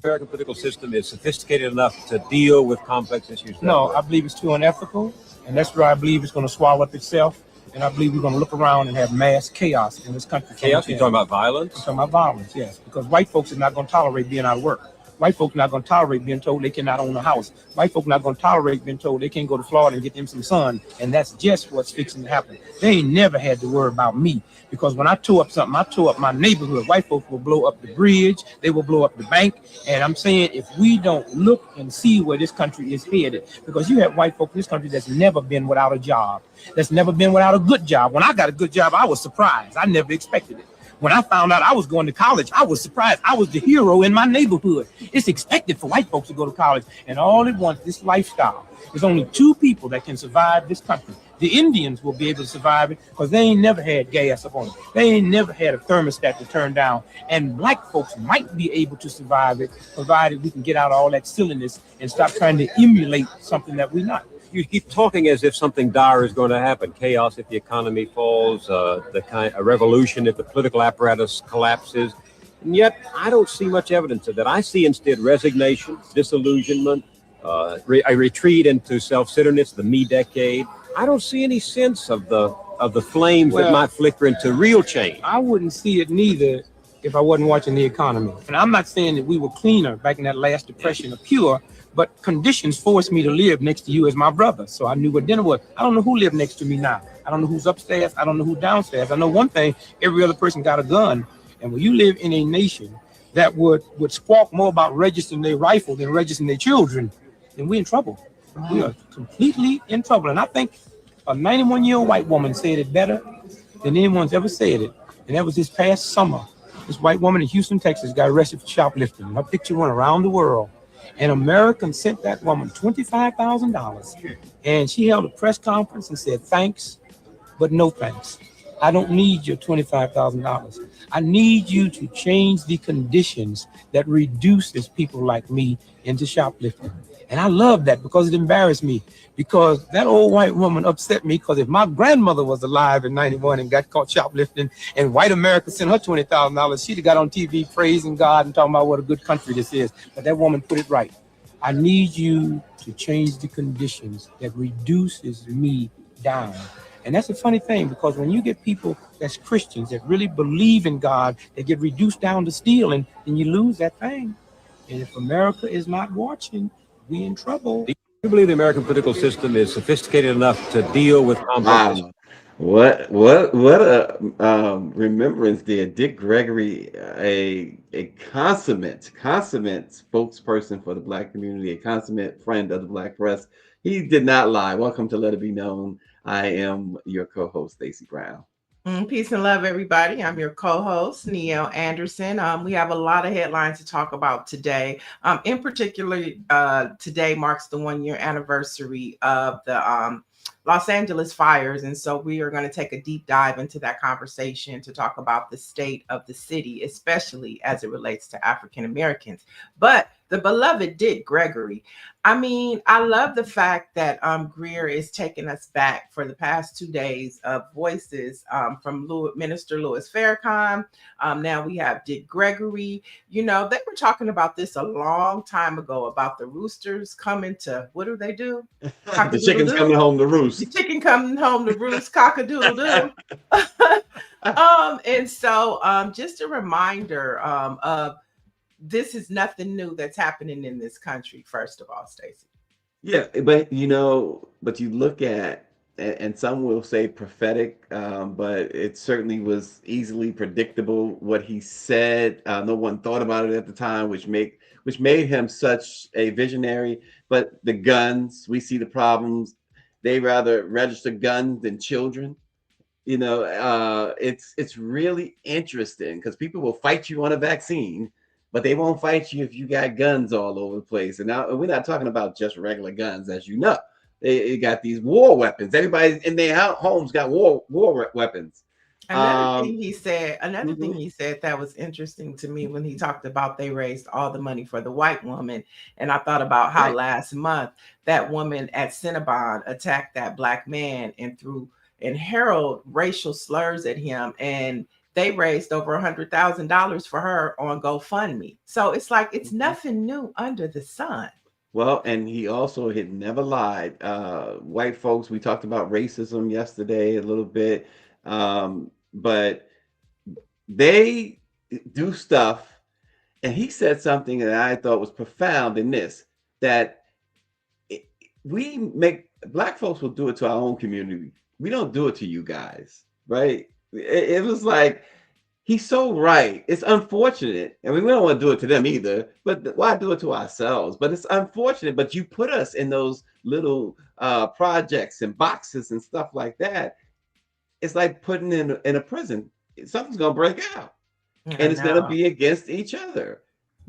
American political system is sophisticated enough to deal with complex issues? No, I believe it's too unethical, and that's where I believe it's going to swallow up itself. And I believe we're going to look around and have mass chaos in this country. Chaos? You're talking about violence? I'm talking about violence, yes. Because white folks are not going to tolerate being out of work. White folks are not going to tolerate being told they cannot own a house. White folks are not going to tolerate being told they can't go to Florida and get them some sun. And that's just what's fixing to happen. They ain't never had to worry about me. Because when I tore up something, I tore up my neighborhood. White folks will blow up the bridge. They will blow up the bank. And I'm saying if we don't look and see where this country is headed, because you have white folks in this country that's never been without a job, that's never been without a good job. When I got a good job, I was surprised. I never expected it. When I found out I was going to college, I was surprised. I was the hero in my neighborhood. It's expected for white folks to go to college. And all it wants, this lifestyle. There's only two people that can survive this country. The Indians will be able to survive it because they ain't never had gas up on them. They ain't never had a thermostat to turn down. And black folks might be able to survive it, provided we can get out all that silliness and stop trying to emulate something that we're not. You keep talking as if something dire is going to happen. Chaos if the economy falls, a revolution if the political apparatus collapses. And yet, I don't see much evidence of that. I see instead resignation, disillusionment, a retreat into self-centeredness, the me decade. I don't see any sense of the flames that might flicker into real change. I wouldn't see it neither if I wasn't watching the economy. And I'm not saying that we were cleaner back in that last depression or pure, but conditions forced me to live next to you as my brother. So I knew what dinner was. I don't know who lived next to me now. I don't know who's upstairs. I don't know who's downstairs. I know one thing, every other person got a gun. And when you live in a nation that would squawk more about registering their rifle than registering their children, then we're in trouble. We are completely in trouble. And I think a 91-year-old white woman said it better than anyone's ever said it. And that was this past summer. This white woman in Houston, Texas got arrested for shoplifting. Her picture went around the world. And American sent that woman $25,000. And she held a press conference and said, thanks, but no thanks. I don't need your $25,000. I need you to change the conditions that reduces people like me into shoplifting. And I love that because it embarrassed me. Because that old white woman upset me because if my grandmother was alive in 91 and got caught shoplifting and white America sent her $20,000, she'd have got on TV praising God and talking about what a good country this is. But that woman put it right. I need you to change the conditions that reduces me down. And that's a funny thing because when you get people that's Christians that really believe in God, they get reduced down to stealing, and you lose that thing. And if America is not watching, we in trouble. Do you believe the American political system is sophisticated enough to deal with complex issues? What a remembrance there. Dick Gregory, a consummate spokesperson for the Black community, a consummate friend of the Black press. He did not lie. Welcome to Let It Be Known. I am your co-host, Stacy Brown. Peace and love, everybody. I'm your co-host, Niele Anderson. We have a lot of headlines to talk about today. In particular, today marks the 1-year anniversary of the Los Angeles fires. And so we are going to take a deep dive into that conversation to talk about the state of the city, especially as it relates to African Americans. But the beloved Dick Gregory, I mean, I love the fact that Greer is taking us back for the past 2 days of voices from Minister Louis Farrakhan. Now we have Dick Gregory. You know, they were talking about this a long time ago about the roosters coming to, what do? The chicken's coming home to roost. The chicken coming home to roost, cock-a-doodle-doo. And so just a reminder of this is nothing new that's happening in this country, first of all, Stacy. Yeah, but you look at, and some will say prophetic, but it certainly was easily predictable what he said. No one thought about it at the time, which made him such a visionary. But the guns, we see the problems. They rather register guns than children. You know, it's really interesting because people will fight you on a vaccine, but they won't fight you if you got guns all over the place. And now we're not talking about just regular guns, as you know. They got these war weapons. Everybody in their homes got war weapons. Another thing he said that was interesting to me when he talked about they raised all the money for the white woman. And I thought about how last month that woman at Cinnabon attacked that black man and hurled racial slurs at him. And they raised over $100,000 for her on GoFundMe. So it's like it's nothing new under the sun. Well, and he also had never lied. White folks, we talked about racism yesterday a little bit, but they do stuff. And he said something that I thought was profound in this, that we make Black folks will do it to our own community. We don't do it to you guys, right? It was like, he's so right. It's unfortunate. I mean, we don't want to do it to them either, but why do it to ourselves? But it's unfortunate. But you put us in those little projects and boxes and stuff like that. It's like putting in a prison. Something's going to break out. And it's going to be against each other.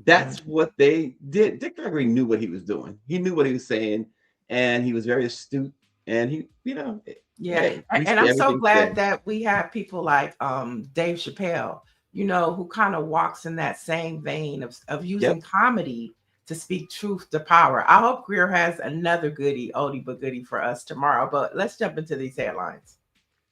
That's what they did. Dick Gregory knew what he was doing. He knew what he was saying, and he was very astute. And he, yeah. And I'm so glad that we have people like Dave Chappelle, who kind of walks in that same vein of using comedy to speak truth to power. I hope Greer has another oldie but goodie for us tomorrow. But let's jump into these headlines.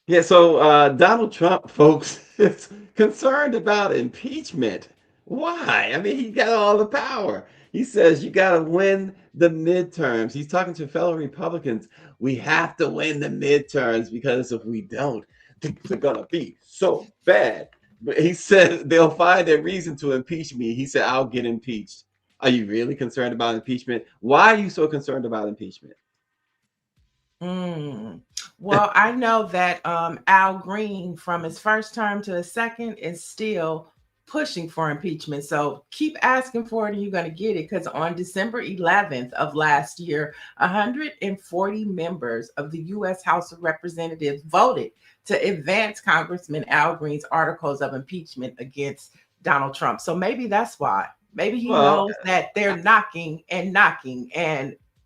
Yeah, so Donald Trump, folks, is concerned about impeachment. Why? I mean, he got all the power. He says you got to win the midterms. He's talking to fellow Republicans. We have to win the midterms because if we don't, things are going to be so bad. But he said they'll find a reason to impeach me. He said, I'll get impeached. Are you really concerned about impeachment? Why are you so concerned about impeachment? Well, I know that Al Green, from his first term to his second, is still pushing for impeachment. So keep asking for it and you're going to get it, because on December 11th of last year, 140 members of the U.S. House of Representatives voted to advance Congressman Al Green's articles of impeachment against Donald Trump. So maybe that's why. Maybe he knows that they're knocking and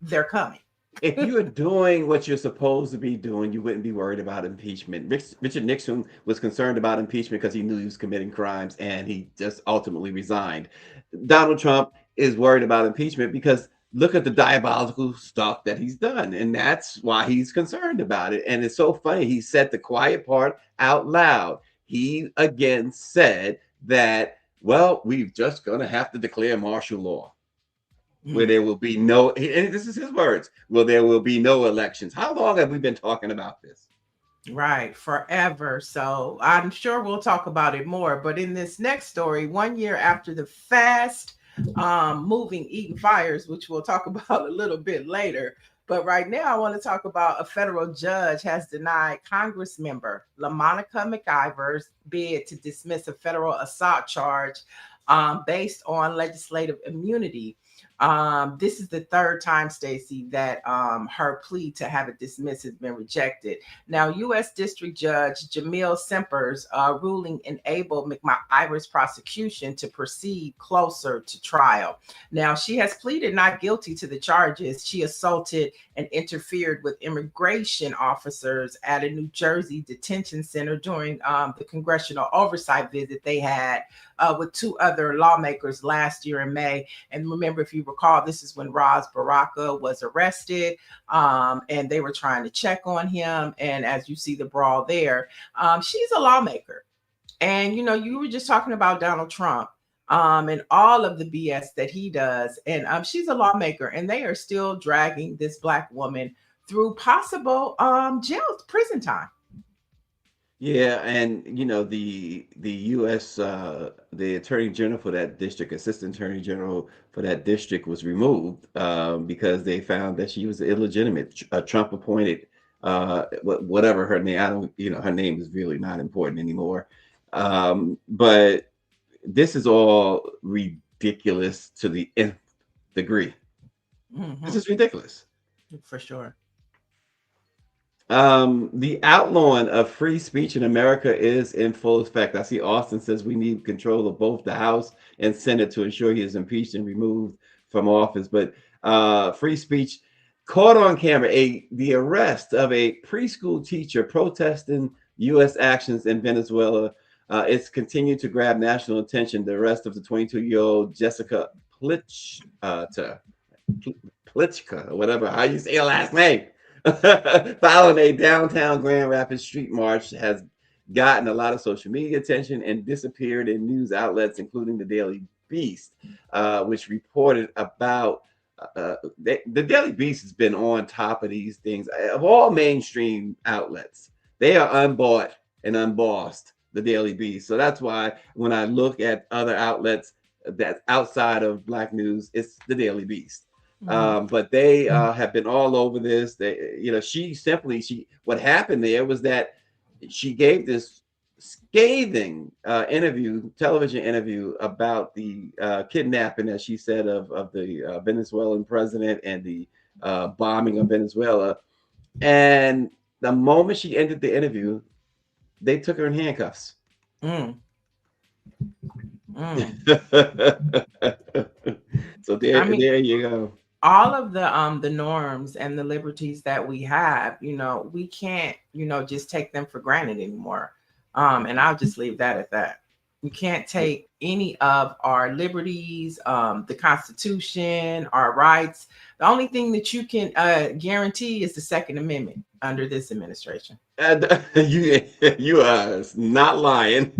they're coming. If you're doing what you're supposed to be doing, you wouldn't be worried about impeachment. Richard Nixon was concerned about impeachment because he knew he was committing crimes, and he just ultimately resigned. Donald Trump is worried about impeachment because look at the diabolical stuff that he's done, and that's why he's concerned about it. And it's so funny. He said the quiet part out loud. He again said that, well, we're just going to have to declare martial law, where there will be no, and this is his words, well, there will be no elections. How long have we been talking about this? Right, forever. So I'm sure we'll talk about it more. But in this next story, 1 year after the fast moving Eaton fires, which we'll talk about a little bit later. But right now, I want to talk about a federal judge has denied Congress member LaMonica McIver's bid to dismiss a federal assault charge based on legislative immunity. This is the third time, Stacy, that her plea to have it dismissed has been rejected. Now, U.S. District Judge Jamil Semper's ruling enabled McIver's prosecution to proceed closer to trial. Now, she has pleaded not guilty to the charges. She assaulted and interfered with immigration officers at a New Jersey detention center during the congressional oversight visit they had with two other lawmakers last year in May. And remember, if you recall, this is when Ras Baraka was arrested and they were trying to check on him. And as you see the brawl there, she's a lawmaker. And, you were just talking about Donald Trump and all of the BS that he does. And she's a lawmaker, and they are still dragging this Black woman through possible prison time. Yeah, and the U.S. The Attorney General for that district, Assistant Attorney General for that district, was removed because they found that she was illegitimate, Trump appointed, whatever her name. I don't, her name is really not important anymore. But this is all ridiculous to the nth degree. Mm-hmm. This is ridiculous, for sure. The outlawing of free speech in America is in full effect. I see Austin says we need control of both the House and Senate to ensure he is impeached and removed from office. But free speech caught on camera, the arrest of a preschool teacher protesting U.S. actions in Venezuela. It's continued to grab national attention. The arrest of the 22-year-old Jessica Plichka, or whatever, how you say her last name, following a downtown Grand Rapids street march, has gotten a lot of social media attention and disappeared in news outlets, including the Daily Beast, which reported about the Daily Beast has been on top of these things of all mainstream outlets. They are unbought and unbossed, the Daily Beast. So that's why when I look at other outlets that's outside of Black news, it's the Daily Beast. But they have been all over this. They, you know, what happened there was that she gave this scathing television interview about the kidnapping, as she said, of the Venezuelan president and the bombing of Venezuela. And the moment she ended the interview, they took her in handcuffs. So there you go. All of the norms and the liberties that we have, you know, we can't, you know, just take them for granted anymore. And I'll just leave that at that. We can't take any of our liberties, the Constitution, our rights. The only thing that you can guarantee is the Second Amendment under this administration. You are not lying.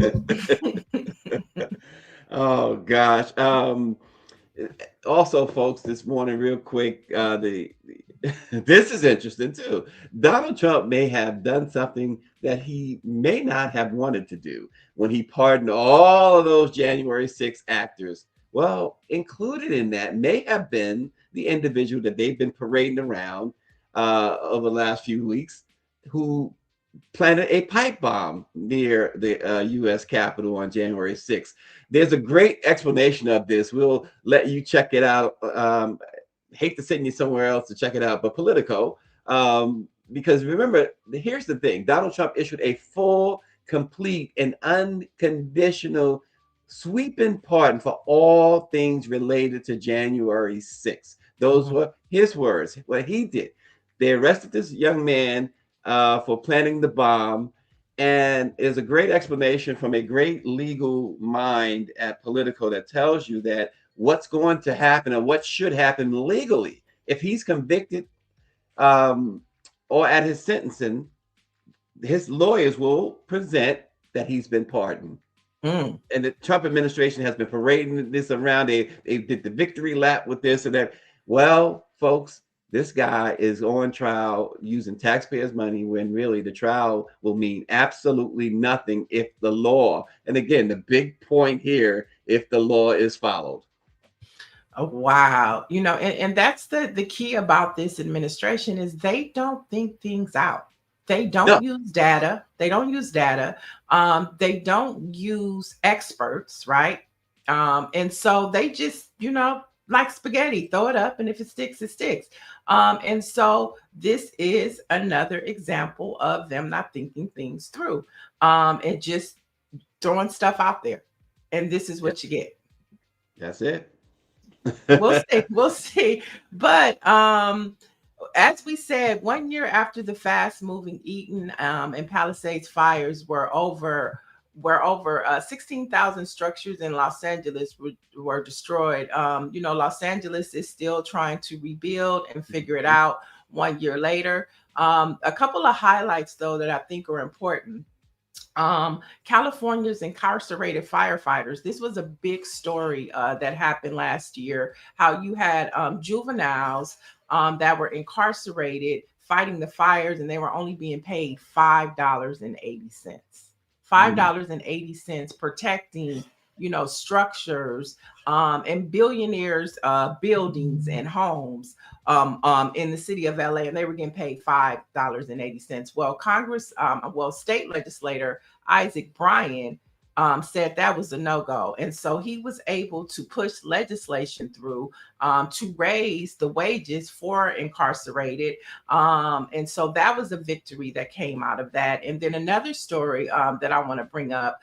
Oh gosh. Also, folks, this morning, real quick, this is interesting too. Donald Trump may have done something that he may not have wanted to do when he pardoned all of those January 6 actors. Well, included in that may have been the individual that they've been parading around over the last few weeks, who planted a pipe bomb near the U.S. Capitol on January 6th. There's a great explanation of this. We'll let you check it out. Hate to send you somewhere else to check it out, but Politico, because remember, here's the thing. Donald Trump issued a full, complete, and unconditional sweeping pardon for all things related to January 6th. Those were his words, what he did. They arrested this young man for planting the bomb, and there's a great explanation from a great legal mind at Politico that tells you that what's going to happen and what should happen legally if he's convicted or at his sentencing. His lawyers will present that he's been pardoned. And the Trump administration has been parading this around. They did the victory lap with this and that. Well, folks, this guy is on trial using taxpayers' money, when really the trial will mean absolutely nothing if the law, and again, the big point here, if the law is followed. Oh, wow. You know, and that's the key about this administration is they don't think things out. They don't use data. They don't use data. They don't use experts, right? And so they just, you know, like spaghetti, throw it up, and if it sticks, it sticks. And so this is another example of them not thinking things through, and just throwing stuff out there. And this is what you get. That's it. We'll see. But as we said, 1 year after the fast-moving Eaton and Palisades fires were over 16,000 structures in Los Angeles were destroyed. You know, Los Angeles is still trying to rebuild and figure it out 1 year later. A couple of highlights, though, that I think are important. California's incarcerated firefighters. This was a big story that happened last year, how you had juveniles that were incarcerated fighting the fires, and they were only being paid $5.80. $5.80 protecting, you know, structures and billionaires' buildings and homes in the city of LA, and they were getting paid $5.80. Well, state legislator Isaac Bryan said that was a no-go. And so he was able to push legislation through to raise the wages for incarcerated. And so that was a victory that came out of that. And then another story that I want to bring up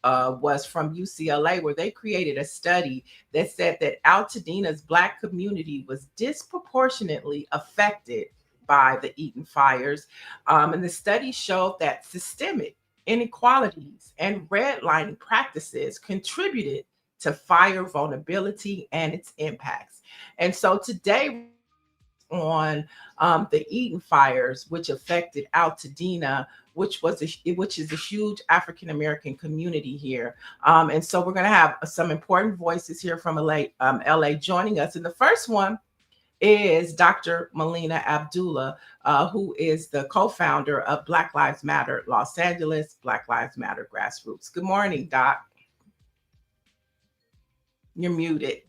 was from UCLA, where they created a study that said that Altadena's Black community was disproportionately affected by the Eaton fires. And the study showed that systemic inequalities and redlining practices contributed to fire vulnerability and its impacts. And so today on the Eaton fires, which affected Altadena, which is a huge African American community here. And so we're going to have some important voices here from LA joining us. And the first one is Dr. Melina Abdullah, who is the co-founder of Black Lives Matter Los Angeles, Black Lives Matter Grassroots. Good morning, Doc. You're muted.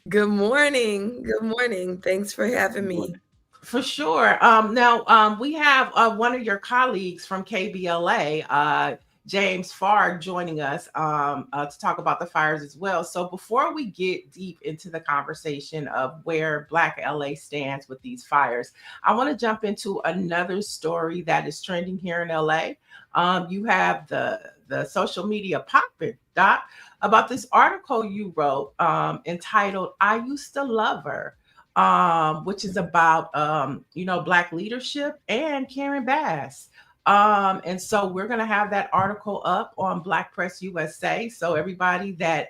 Good morning. Good morning. Thanks for having me. For sure. Now, we have one of your colleagues from KBLA, James Farr, joining us to talk about the fires as well. So before we get deep into the conversation of where Black LA stands with these fires, I want to jump into another story that is trending here in LA. You have the social media popping, Doc, about this article you wrote entitled "I Used to Love Her," which is about Black leadership and Karen Bass. And so we're going to have that article up on BlackPressUSA. So everybody that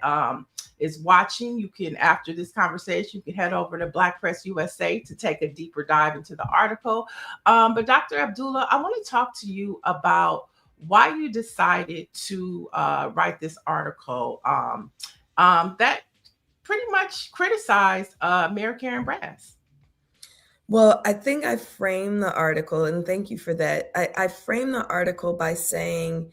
is watching, you can, after this conversation, you can head over to BlackPressUSA to take a deeper dive into the article. But Dr. Abdullah, I want to talk to you about why you decided to write this article that pretty much criticized Mayor Karen Bass. Well, I think I framed the article, and thank you for that. I framed the article by saying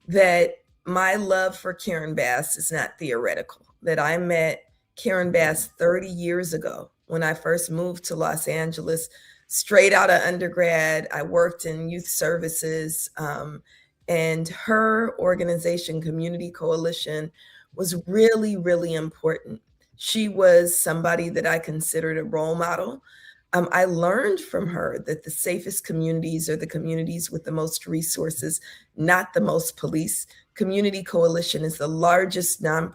that my love for Karen Bass is not theoretical, that I met Karen Bass 30 years ago when I first moved to Los Angeles, straight out of undergrad. I worked in youth services, and her organization, Community Coalition, was really, really important. She was somebody that I considered a role model. I learned from her that the safest communities are the communities with the most resources, not the most police. Community Coalition is the largest local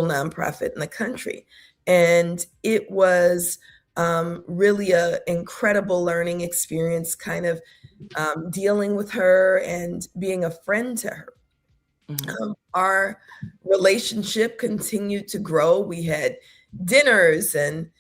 nonprofit in the country. And it was really an incredible learning experience, kind of dealing with her and being a friend to her. Mm-hmm. Our relationship continued to grow. We had dinners and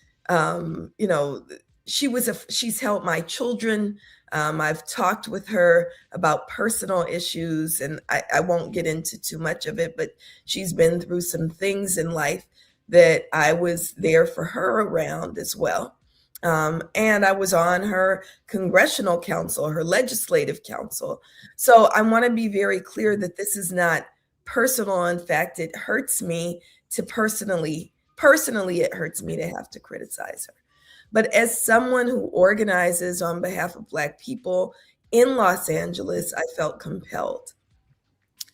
she's helped my children. I've talked with her about personal issues, and I won't get into too much of it, but she's been through some things in life that I was there for her around as well. And I was on her congressional council, her legislative council. So I want to be very clear that this is not personal. In fact, it hurts me to personally, it hurts me to have to criticize her. But as someone who organizes on behalf of Black people in Los Angeles, I felt compelled.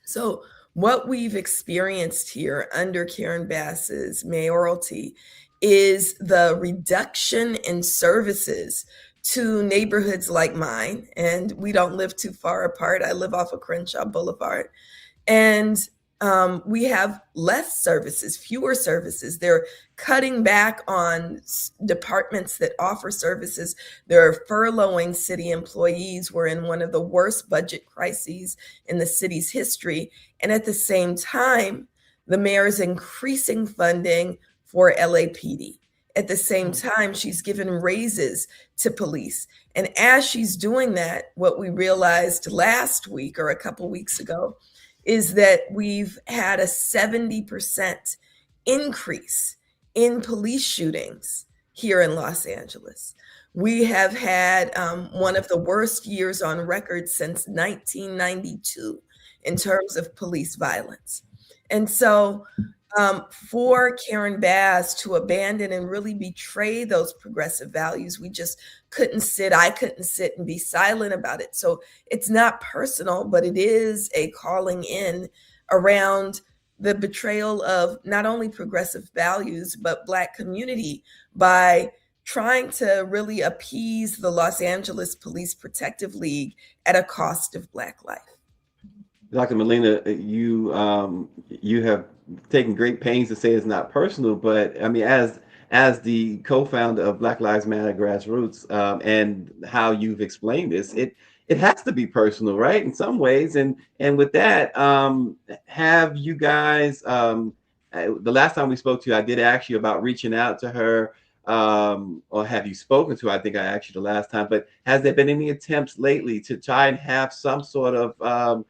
So what we've experienced here under Karen Bass's mayoralty is the reduction in services to neighborhoods like mine. And we don't live too far apart. I live off of Crenshaw Boulevard. And we have less services, fewer services. They're cutting back on departments that offer services. They're furloughing city employees. We're in one of the worst budget crises in the city's history. And at the same time, the mayor is increasing funding for LAPD. At the same time, she's given raises to police. And as she's doing that, what we realized last week or a couple weeks ago is that we've had a 70% increase in police shootings here in Los Angeles. We have had one of the worst years on record since 1992 in terms of police violence. And so for Karen Bass to abandon and really betray those progressive values, we just I couldn't sit and be silent about it. So it's not personal, but it is a calling in around the betrayal of not only progressive values, but Black community by trying to really appease the Los Angeles Police Protective League at a cost of Black life. Dr. Melina, you have taken great pains to say it's not personal, but I mean, as the co-founder of Black Lives Matter Grassroots, and how you've explained this, it has to be personal, right? In some ways, and with that, have you guys? The last time we spoke to you, I did ask you about reaching out to her or have you spoken to? I think I asked you the last time, but has there been any attempts lately to try and have some sort of,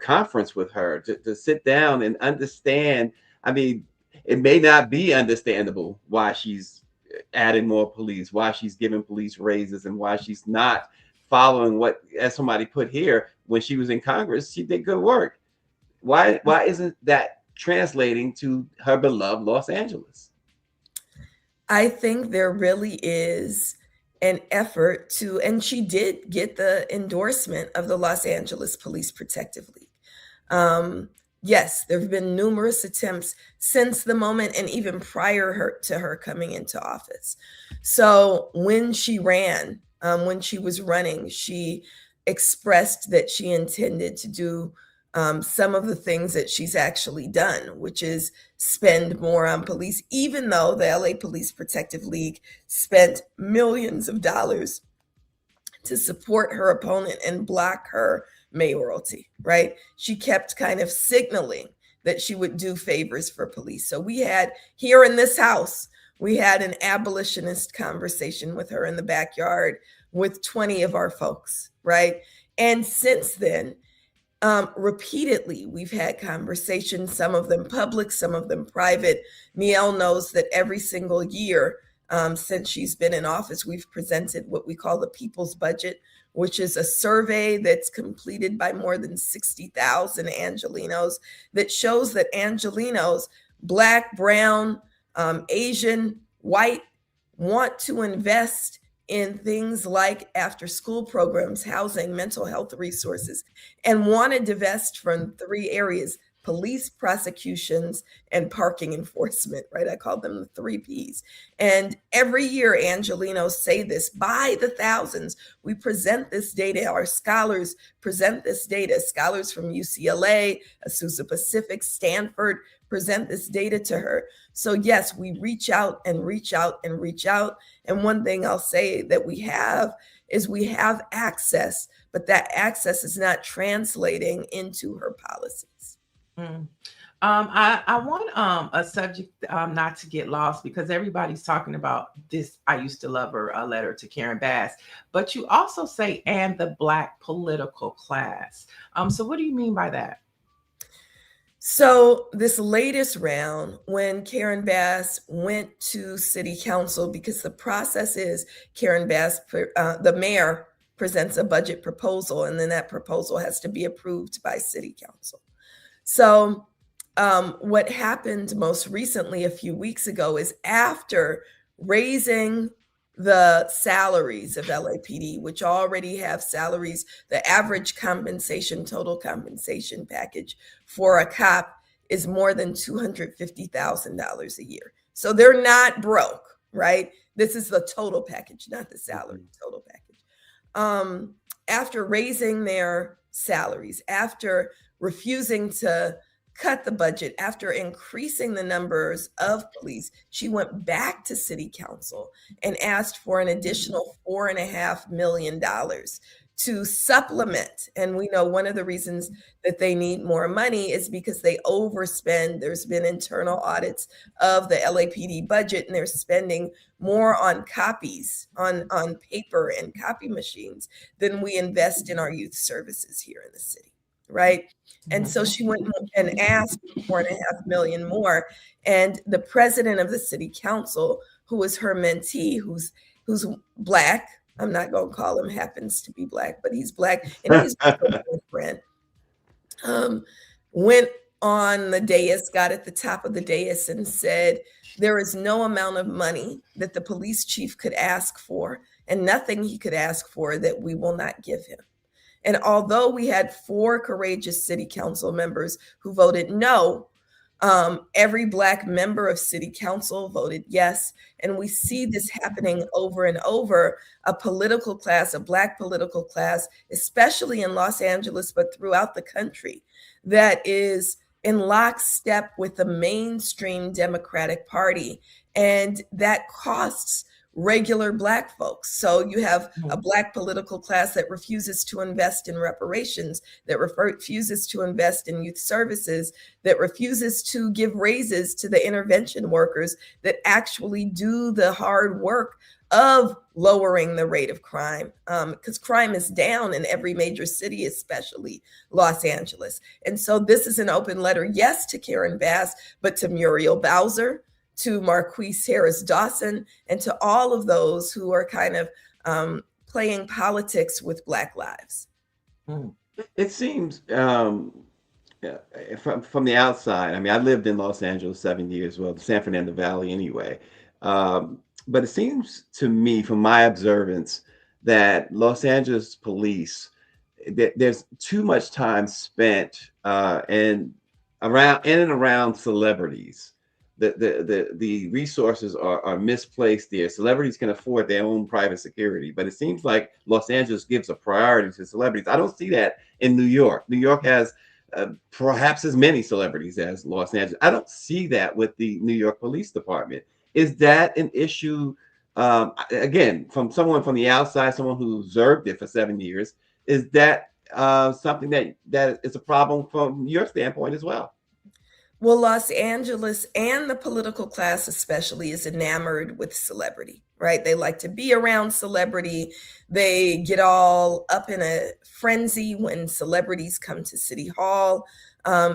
conference with her to sit down and understand? I mean, it may not be understandable why she's adding more police, why she's giving police raises, and why she's not following what, as somebody put here, when she was in Congress, she did good work. Why isn't that translating to her beloved Los Angeles? I think there really is an effort to, and she did get the endorsement of the Los Angeles Police Protective League. Yes, there have been numerous attempts since the moment and even prior to her coming into office. So when she ran, when she was running, she expressed that she intended to do some of the things that she's actually done, which is spend more on police, even though the LA Police Protective League spent millions of dollars to support her opponent and block her mayoralty, right? She kept kind of signaling that she would do favors for police. So we had here in this house, we had an abolitionist conversation with her in the backyard with 20 of our folks, right? And since then, repeatedly, we've had conversations, some of them public, some of them private. Niele knows that every single year since she's been in office, we've presented what we call the People's Budget, which is a survey that's completed by more than 60,000 Angelenos that shows that Angelenos, Black, brown, Asian, white, want to invest in things like after school programs, housing, mental health resources, and want to divest from 3 areas: police, prosecutions, and parking enforcement, right? I call them the 3 Ps. And every year, Angelenos say this by the thousands. We present this data. Our scholars present this data. Scholars from UCLA, Azusa Pacific, Stanford present this data to her. So yes, we reach out and reach out and reach out. And one thing I'll say that we have is we have access, but that access is not translating into her policies. I want a subject not to get lost, because everybody's talking about this. I used to love her, a letter to Karen Bass, but you also say, and the Black political class. So what do you mean by that? So this latest round, when Karen Bass went to city council, because the process is Karen Bass, the mayor presents a budget proposal, and then that proposal has to be approved by city council. So what happened most recently a few weeks ago is, after raising the salaries of LAPD, which already have salaries, the average compensation, total compensation package for a cop is more than $250,000 a year. So they're not broke, right? This is the total package, not the salary, total package. After raising their salaries, after refusing to cut the budget, after increasing the numbers of police, she went back to city council and asked for an additional $4.5 million to supplement. And we know one of the reasons that they need more money is because they overspend. There's been internal audits of the LAPD budget, and they're spending more on copies, on paper and copy machines, than we invest in our youth services here in the city. Right. And so she went and asked for $4.5 million more. And the president of the city council, who is her mentee, who's Black, I'm not going to call him happens to be Black, but he's Black, and he's a friend, went on the dais, got at the top of the dais and said, there is no amount of money that the police chief could ask for, and nothing he could ask for that we will not give him. And although we had 4 courageous city council members who voted no, every Black member of city council voted yes. And we see this happening over and over, a political class, a Black political class, especially in Los Angeles, but throughout the country, that is in lockstep with the mainstream Democratic Party. And that costs regular Black folks. So you have a Black political class that refuses to invest in reparations, that refuses to invest in youth services, that refuses to give raises to the intervention workers that actually do the hard work of lowering the rate of crime, because crime is down in every major city, especially Los Angeles. And so this is an open letter, yes, to Karen Bass, but to Muriel Bowser, to Marquise Harris Dawson, and to all of those who are kind of playing politics with Black lives. It seems from the outside, I mean, I lived in Los Angeles 7 years, well, the San Fernando Valley anyway. But it seems to me, from my observance, that Los Angeles police, there's too much time spent in and around celebrities. The resources are misplaced there. Celebrities can afford their own private security, but it seems like Los Angeles gives a priority to celebrities. I don't see that in New York. New York has perhaps as many celebrities as Los Angeles. I don't see that with the New York Police Department. Is that an issue? Again, from someone from the outside, someone who observed it for 7 years, is that something that is a problem from your standpoint as well? Well, Los Angeles and the political class especially is enamored with celebrity, right? They like to be around celebrity. They get all up in a frenzy when celebrities come to City Hall.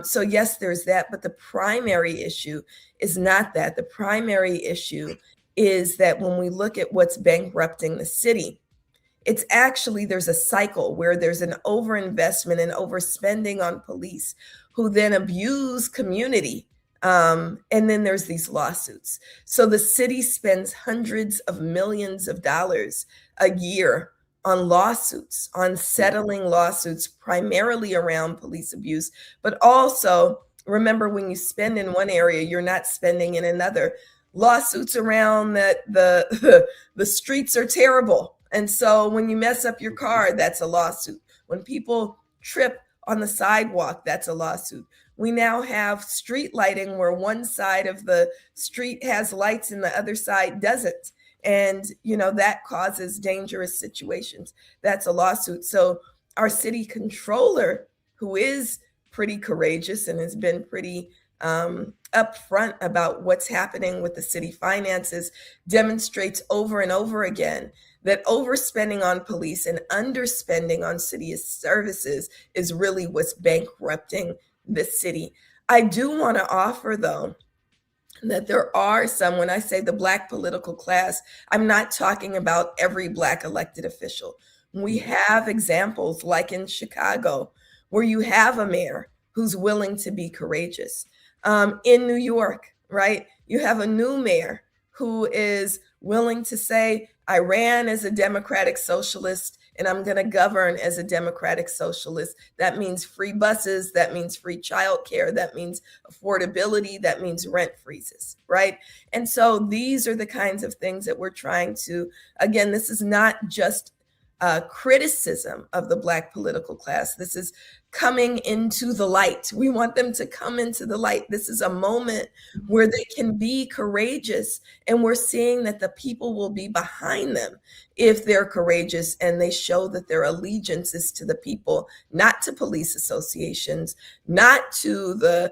So yes, there's that, but the primary issue is not that. The primary issue is that when we look at what's bankrupting the city, it's actually, there's a cycle where there's an overinvestment and overspending on police who then abuse community. And then there's these lawsuits. So the city spends hundreds of millions of dollars a year on lawsuits, on settling lawsuits, primarily around police abuse. But also, remember, when you spend in one area, you're not spending in another. Lawsuits around that the streets are terrible. And so when you mess up your car, that's a lawsuit. When people trip on the sidewalk, that's a lawsuit. We now have street lighting where one side of the street has lights and the other side doesn't. And, that causes dangerous situations. That's a lawsuit. So our city controller, who is pretty courageous and has been pretty upfront about what's happening with the city finances, demonstrates over and over again that overspending on police and underspending on city services is really what's bankrupting the city. I do want to offer, though, that there are some, when I say the Black political class, I'm not talking about every Black elected official. We have examples like in Chicago, where you have a mayor who's willing to be courageous. In New York, right, you have a new mayor who is willing to say, I ran as a democratic socialist and I'm going to govern as a democratic socialist. That means free buses. That means free childcare. That means affordability. That means rent freezes, right? And so these are the kinds of things that we're trying to, again, this is not just criticism of the Black political class. This is coming into the light. We want them to come into the light. This is a moment where they can be courageous, and we're seeing that the people will be behind them if they're courageous and they show that their allegiance is to the people, not to police associations, not to the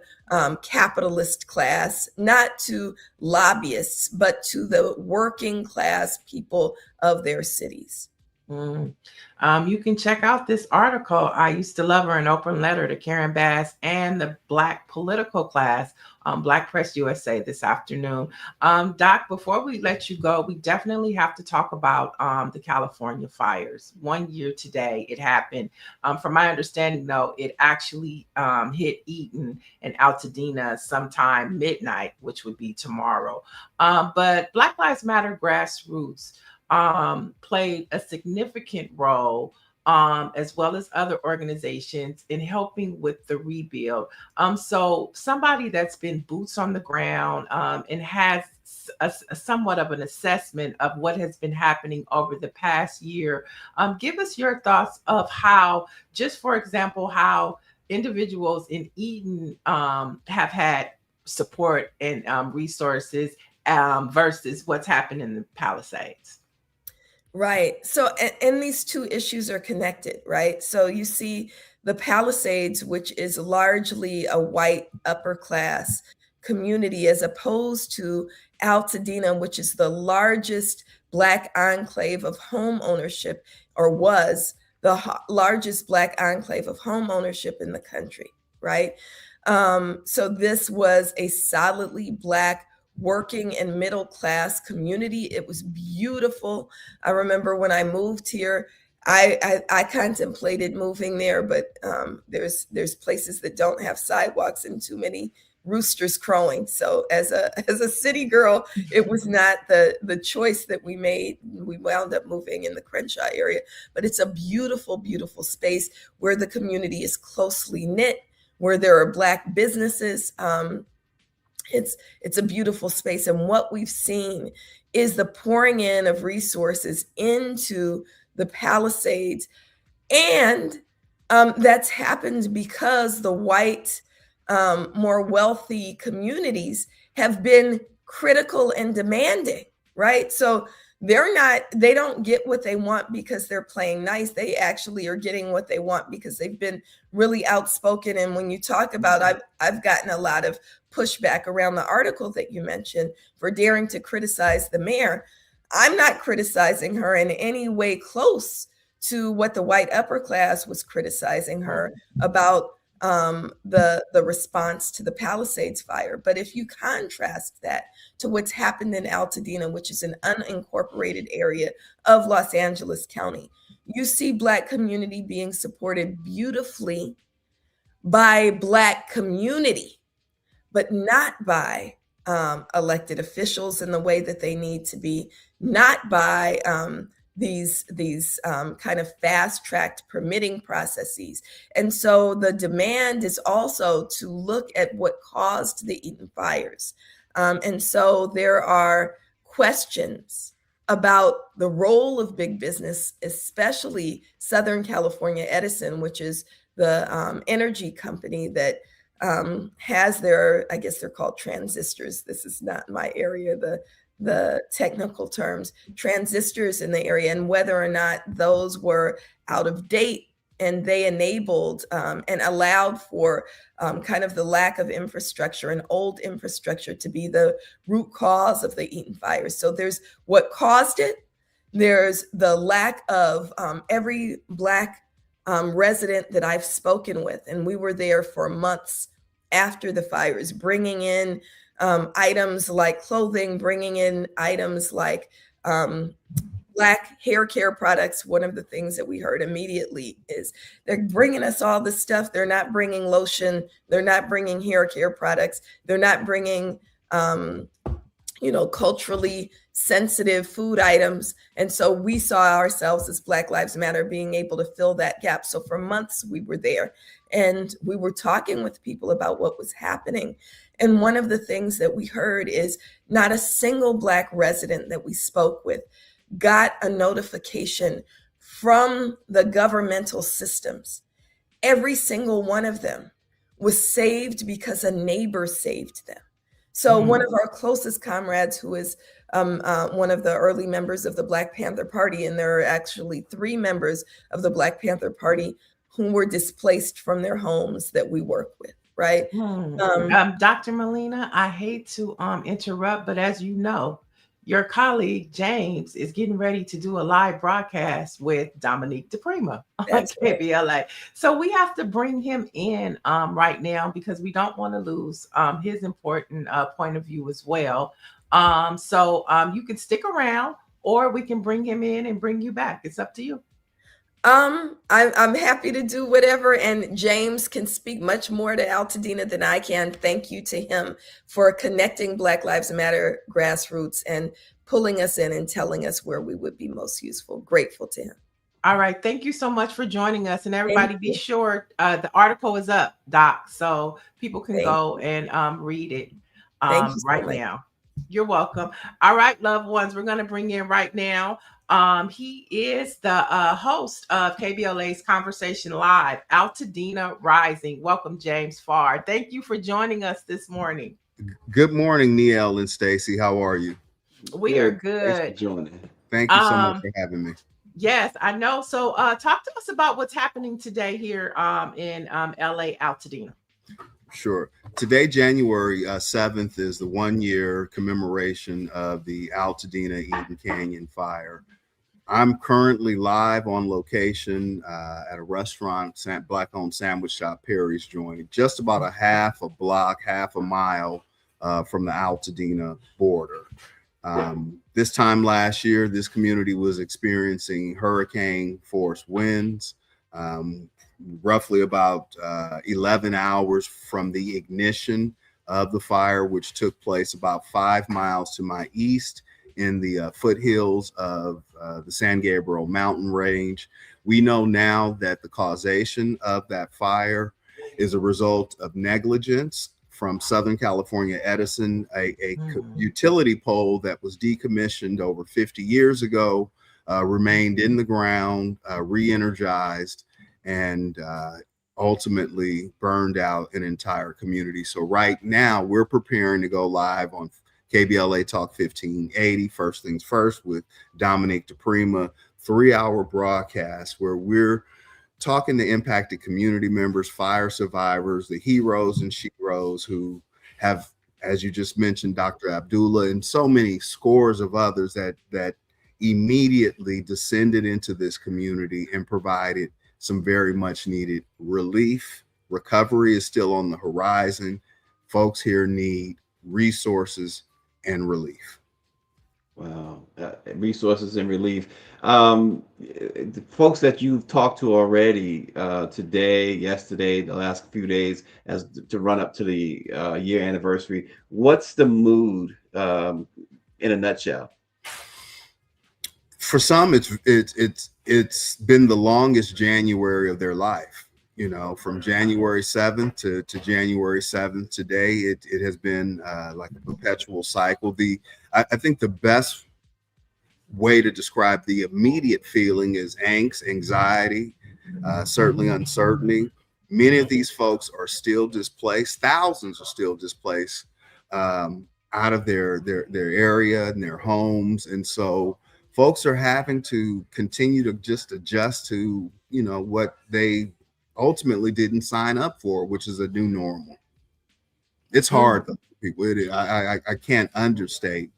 capitalist class, not to lobbyists, but to the working class people of their cities. You can check out this article, I Used to Love Her, an open letter to Karen Bass and the Black political class, on BlackPressUSA this afternoon. Doc, before we let you go, we definitely have to talk about the California fires. 1 year today it happened. From my understanding, though, it actually hit Eaton and Altadena sometime midnight, which would be tomorrow. But Black Lives Matter grassroots played a significant role, as well as other organizations, in helping with the rebuild. So somebody that's been boots on the ground and has a somewhat of an assessment of what has been happening over the past year, give us your thoughts of how, just for example, how individuals in Eden have had support and resources, versus what's happened in the Palisades. Right. So, and these two issues are connected, right? So you see the Palisades, which is largely a white upper class community, as opposed to Altadena, which is the largest Black enclave of home ownership, or was the largest Black enclave of home ownership in the country, right? So this was a solidly Black working and middle class community. It was beautiful. I remember when I moved here, I contemplated moving there, but there's places that don't have sidewalks and too many roosters crowing. So as a city girl, it was not the choice that we made. We wound up moving in the Crenshaw area, but it's a beautiful, beautiful space where the community is closely knit, where there are Black businesses. It's a beautiful space. And what we've seen is the pouring in of resources into the Palisades. And that's happened because the white, more wealthy communities have been critical and demanding, right? So they don't get what they want because they're playing nice. They actually are getting what they want because they've been really outspoken. And when you talk about, I've gotten a lot of pushback around the article that you mentioned for daring to criticize the mayor. I'm not criticizing her in any way close to what the white upper class was criticizing her about the response to the Palisades fire. But if you contrast that to what's happened in Altadena, which is an unincorporated area of Los Angeles County, you see Black community being supported beautifully by Black community, but not by elected officials in the way that they need to be, not by these kind of fast-tracked permitting processes. And so the demand is also to look at what caused the Eaton fires. And so there are questions about the role of big business, especially Southern California Edison, which is the energy company that has their, I guess they're called transistors. This is not my area, the technical terms, transistors in the area, and whether or not those were out of date and they enabled and allowed for kind of the lack of infrastructure and old infrastructure to be the root cause of the Eaton fires. So there's what caused it. There's the lack of every Black resident that I've spoken with, and we were there for months after the fires, bringing in items like clothing, bringing in items like Black hair care products. One of the things that we heard immediately is they're bringing us all this stuff. They're not bringing lotion. They're not bringing hair care products. They're not bringing, culturally sensitive food items. And so we saw ourselves as Black Lives Matter being able to fill that gap. So for months we were there and we were talking with people about what was happening. And one of the things that we heard is not a single Black resident that we spoke with got a notification from the governmental systems. Every single one of them was saved because a neighbor saved them. So one of our closest comrades, who is one of the early members of the Black Panther Party, and there are actually 3 members of the Black Panther Party who were displaced from their homes that we work with, right? Dr. Molina, I hate to interrupt, but as you know, your colleague James is getting ready to do a live broadcast with Dominique DePrima on KBLA. So we have to bring him in right now because we don't want to lose his important point of view as well. So you can stick around, or we can bring him in and bring you back. It's up to you. I'm happy to do whatever, and James can speak much more to Altadena than I can. Thank you to him for connecting Black Lives Matter grassroots and pulling us in and telling us where we would be most useful. Grateful to him. All right. Thank you so much for joining us. And everybody be sure the article is up, Doc, so people can go and read it right now. You're welcome. All right, loved ones, we're going to bring in right now. He is the host of KBLA's Conversation Live, Altadena Rising. Welcome, James Farr. Thank you for joining us this morning. Good morning, Niele and Stacy. How are you? We are Thanks for good. joining. Thank you so much for having me. Yes, I know. So talk to us about what's happening today here in LA Altadena. Sure. Today, January 7th, is the 1-year commemoration of the Altadena Eden Canyon fire. I'm currently live on location at a restaurant, Black-owned sandwich shop, Perry's Joint, just about a half a mile from the Altadena border. This time last year, this community was experiencing hurricane force winds, roughly about 11 hours from the ignition of the fire, which took place about 5 miles to my east in the foothills of the San Gabriel mountain range. We know now that the causation of that fire is a result of negligence from Southern California Edison, a utility pole that was decommissioned over 50 years ago, remained in the ground, re-energized, and ultimately burned out an entire community. So right now we're preparing to go live on KBLA Talk 1580, First Things First, with Dominique DePrima, 3-hour broadcast where we're talking to impacted community members, fire survivors, the heroes and sheroes who have, as you just mentioned, Dr. Abdullah and so many scores of others that immediately descended into this community and provided some very much needed relief. Recovery is still on the horizon. Folks here need resources and relief. Wow, resources and relief. The folks that you've talked to already today, yesterday, the last few days, as to run up to the year anniversary, what's the mood in a nutshell? For some, it's been the longest January of their life. You know, from January 7th to January 7th today, it has been like a perpetual cycle. I think the best way to describe the immediate feeling is angst, anxiety, certainly uncertainty. Many of these folks are still displaced. Thousands are still displaced out of their area and their homes. And so folks are having to continue to just adjust to, you know, what they ultimately didn't sign up for, which is a new normal. It's hard though, people. I can't understate.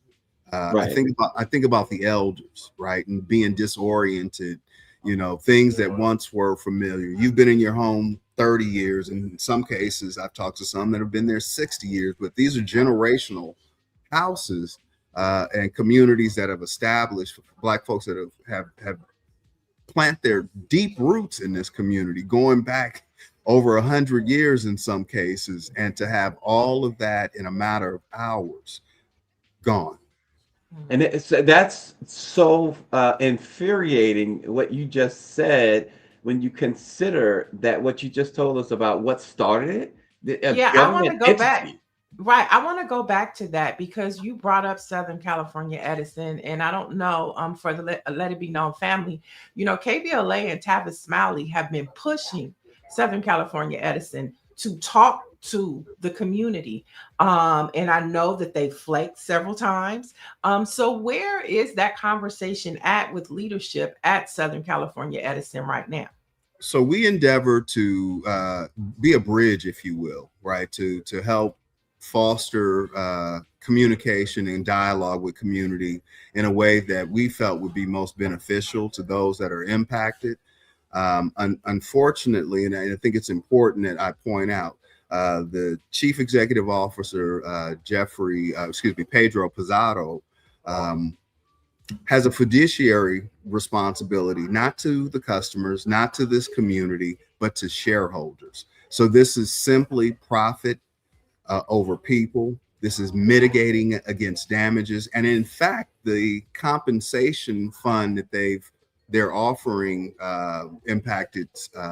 Right. I think about the elders, right, and being disoriented. You know, things that once were familiar. You've been in your home 30 years, and in some cases, I've talked to some that have been there 60 years. But these are generational houses and communities that have established. Black folks that have plant their deep roots in this community, going back over 100 years in some cases, and to have all of that in a matter of hours gone. And that's so infuriating what you just said when you consider that what you just told us about what started it. Yeah, I want to go back. Right. I want to go back to that because you brought up Southern California Edison, and I don't know, for the Let It Be Known family, you know, KBLA and Tavis Smiley have been pushing Southern California Edison to talk to the community. And I know that they flaked several times. So where is that conversation at with leadership at Southern California Edison right now? So we endeavor to be a bridge, if you will, right, to help foster communication and dialogue with community in a way that we felt would be most beneficial to those that are impacted. Unfortunately, and I think it's important that I point out, the Chief Executive Officer, Pedro Pizarro, has a fiduciary responsibility, not to the customers, not to this community, but to shareholders. So this is simply profit over people. This is mitigating against damages. And in fact, the compensation fund that they're offering impacted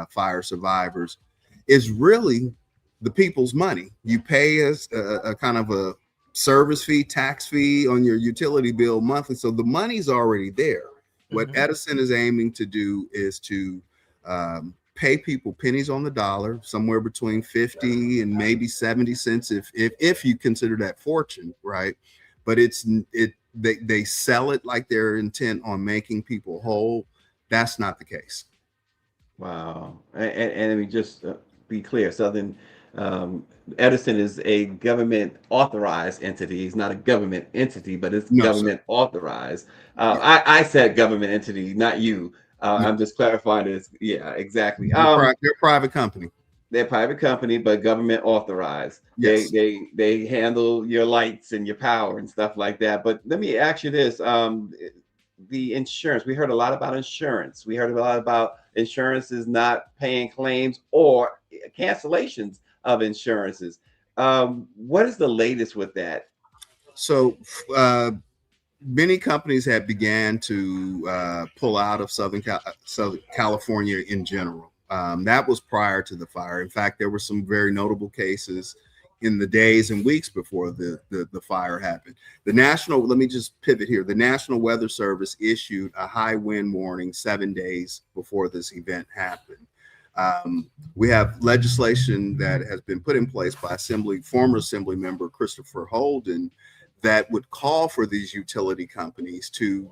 fire survivors is really the people's money. You pay us a kind of a service fee, tax fee on your utility bill monthly. So the money's already there. What Edison is aiming to do is to pay people pennies on the dollar, somewhere between 50 and maybe 70 cents if you consider that fortune, right? But they sell it like they're intent on making people whole. That's not the case. Wow. And let me just be clear. Southern Edison is a government authorized entity. He's not a government entity, but it's No, government authorized. I said government entity, not you. No. I'm just clarifying this. Yeah, exactly. They're a private company. They're a private company, but government authorized. Yes. They handle your lights and your power and stuff like that. But let me ask you this. The insurance, we heard a lot about insurance. We heard a lot about insurances not paying claims or cancellations of insurances. What is the latest with that? So many companies have began to pull out of Southern California in general. That was prior to the fire. In fact, there were some very notable cases in the days and weeks before the fire happened. Let me just pivot here. The National Weather Service issued a high wind warning 7 days before this event happened. We have legislation that has been put in place by former Assembly member Christopher Holden that would call for these utility companies to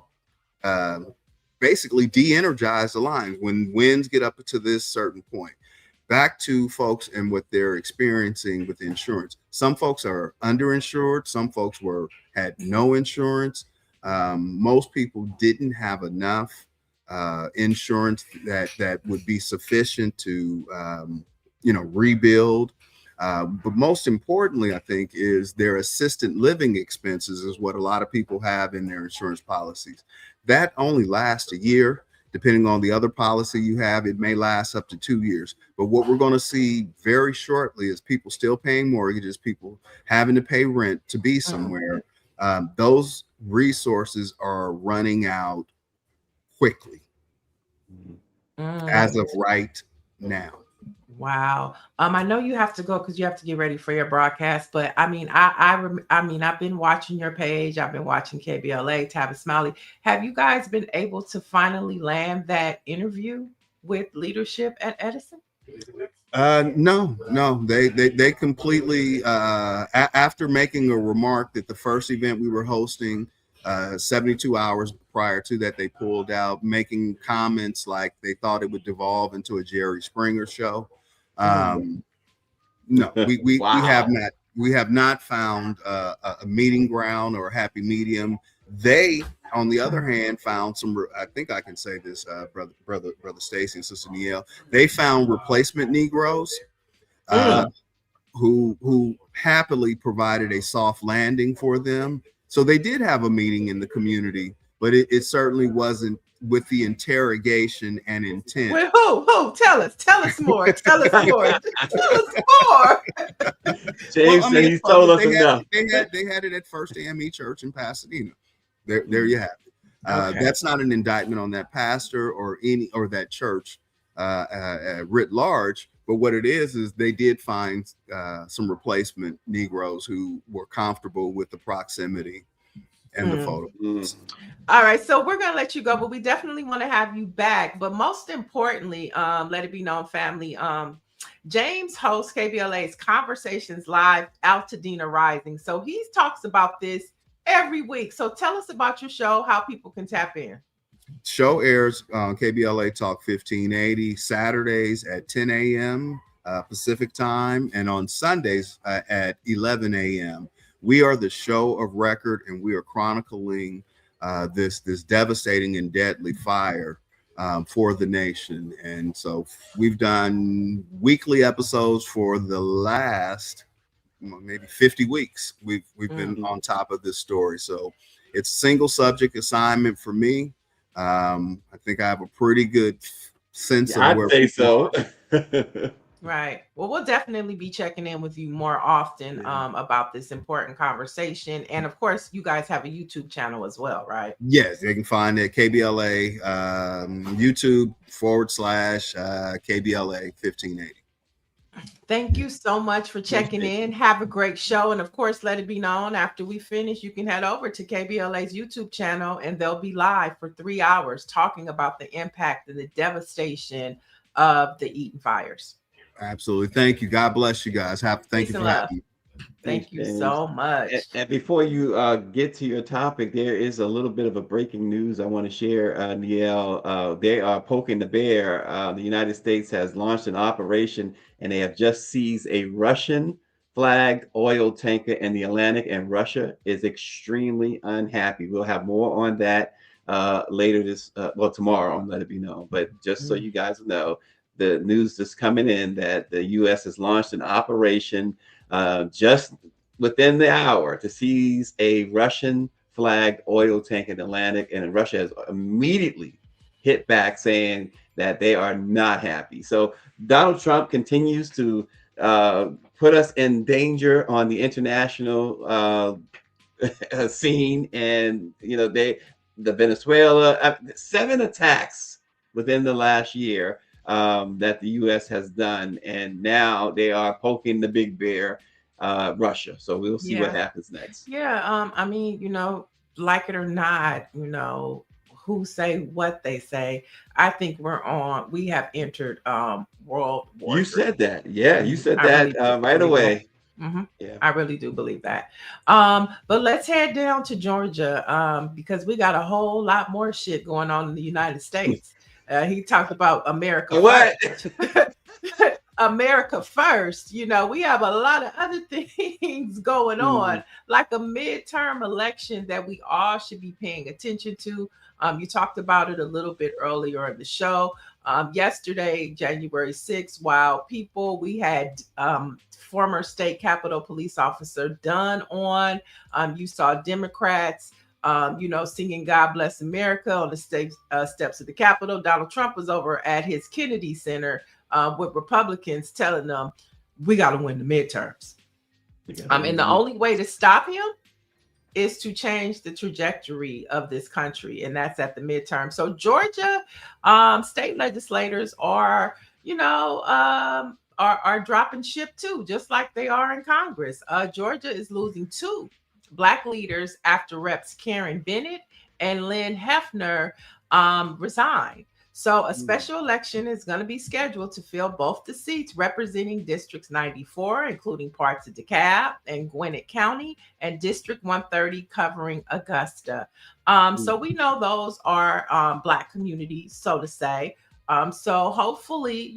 basically de-energize the lines when winds get up to this certain point. Back to folks and what they're experiencing with insurance. Some folks are underinsured. Some folks had no insurance. Most people didn't have enough insurance that would be sufficient to rebuild. But most importantly, I think, is their assisted living expenses is what a lot of people have in their insurance policies. That only lasts a year. Depending on the other policy you have, it may last up to 2 years. But what we're going to see very shortly is people still paying mortgages, people having to pay rent to be somewhere. Those resources are running out quickly as of right now. Wow. I know you have to go because you have to get ready for your broadcast, but I mean, I've been watching your page. I've been watching KBLA, Tavis Smiley. Have you guys been able to finally land that interview with leadership at Edison? No. They completely, after making a remark that the first event we were hosting 72 hours prior to that, they pulled out, making comments like they thought it would devolve into a Jerry Springer show. No, we have not found a meeting ground or a happy medium. They, on the other hand, found I think I can say this, brother Stacy and Sister Niele, they found replacement Negroes who happily provided a soft landing for them. So they did have a meeting in the community, but it certainly wasn't with the interrogation and intent. Well, who? Tell us more. Tell us more. James said he's told us enough. They had it at First AME Church in Pasadena. There you have it. Okay. That's not an indictment on that pastor or that church writ large. But what it is they did find some replacement Negroes who were comfortable with the proximity and the photos. All right, so we're gonna let you go, but we definitely want to have you back. But most importantly, let it be known, family, James hosts KBLA's Conversations Live, Altadena Rising. So he talks about this every week. So tell us about your show, how people can tap in. Show airs on KBLA Talk 1580 Saturdays at 10 a.m. Pacific time, and on Sundays at 11 a.m. We are the show of record, and we are chronicling this devastating and deadly fire for the nation. And so we've done weekly episodes for the last maybe 50 weeks. We've been on top of this story. So it's a single subject assignment for me. I think I have a pretty good sense of where. I'd say so. Right. Well, we'll definitely be checking in with you more often about this important conversation. And of course, you guys have a YouTube channel as well, right? Yes, they can find it at KBLA YouTube /KBLA 1580. Thank you so much for checking in. Have a great show. And of course, let it be known, after we finish, you can head over to KBLA's YouTube channel and they'll be live for 3 hours talking about the impact and the devastation of the Eaton fires. Absolutely. Thank you. God bless you guys. Thank you for having me. Thank you so much. And before you get to your topic, there is a little bit of a breaking news I want to share, Niele. They are poking the bear. The United States has launched an operation, and they have just seized a Russian flagged oil tanker in the Atlantic, and Russia is extremely unhappy. We'll have more on that later tomorrow on Let It Be Known. But just so you guys know, the news is coming in that the U.S. has launched an operation just within the hour to seize a Russian flagged oil tank in the Atlantic, and Russia has immediately hit back saying that they are not happy. So Donald Trump continues to put us in danger on the international scene, and the Venezuela 7 attacks within the last year that the U.S. has done, and now they are poking the big bear, Russia. So we'll see what happens next. Yeah, I mean, like it or not, who say what they say. I think we have entered World War III. You said that, yeah. You said that right away. Mm-hmm. Yeah, I really do believe that. But let's head down to Georgia because we got a whole lot more shit going on in the United States. He talked about America. What? America first. We have a lot of other things going on, like a midterm election that we all should be paying attention to. You talked about it a little bit earlier in the show. Yesterday, January 6th, while we had former state Capitol police officer done on, you saw Democrats singing God Bless America on the steps of the Capitol. Donald Trump was over at his Kennedy Center with Republicans telling them, we got to win the midterms. And the only way to stop him is to change the trajectory of this country, and that's at the midterm. So Georgia state legislators are dropping ship too, just like they are in Congress. Georgia is losing 2 Black leaders after Reps Karen Bennett and Lynn Hefner resign. So a special election is going to be scheduled to fill both the seats representing Districts 94, including parts of DeKalb and Gwinnett County, and District 130 covering Augusta. So we know those are Black communities, so to say. So hopefully,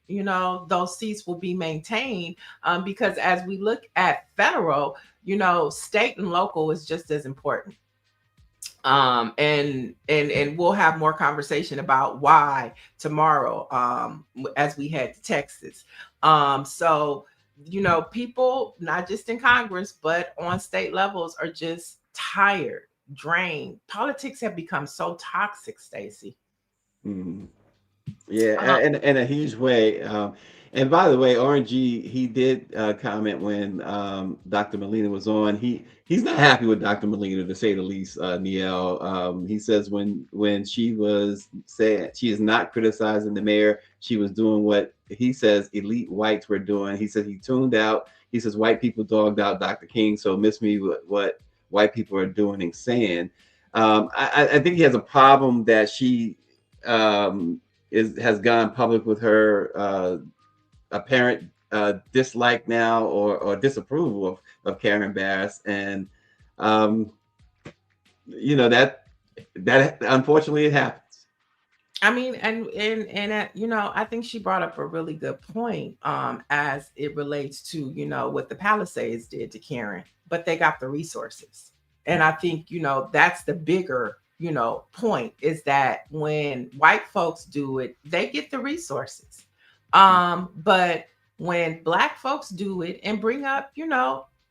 those seats will be maintained because as we look at federal, state and local is just as important. And we'll have more conversation about why tomorrow as we head to Texas. So people not just in Congress but on state levels are just tired, drained. Politics have become so toxic, Stacy. Yeah, in a huge way. And by the way, RNG, he did comment when Dr. Molina was on. He's not happy with Dr. Molina, to say the least, Niele. He says when she was saying she is not criticizing the mayor, she was doing what he says elite whites were doing. He said he tuned out. He says white people dogged out Dr. King, so miss me with what white people are doing and saying. I think he has a problem that she has gone public with her apparent dislike now or disapproval of Karen Bass, and that unfortunately it happens. I mean, and I think she brought up a really good point as it relates to what the Palisades did to Karen, but they got the resources, and I think that's the bigger point, is that when white folks do it, they get the resources. But when Black folks do it and bring up,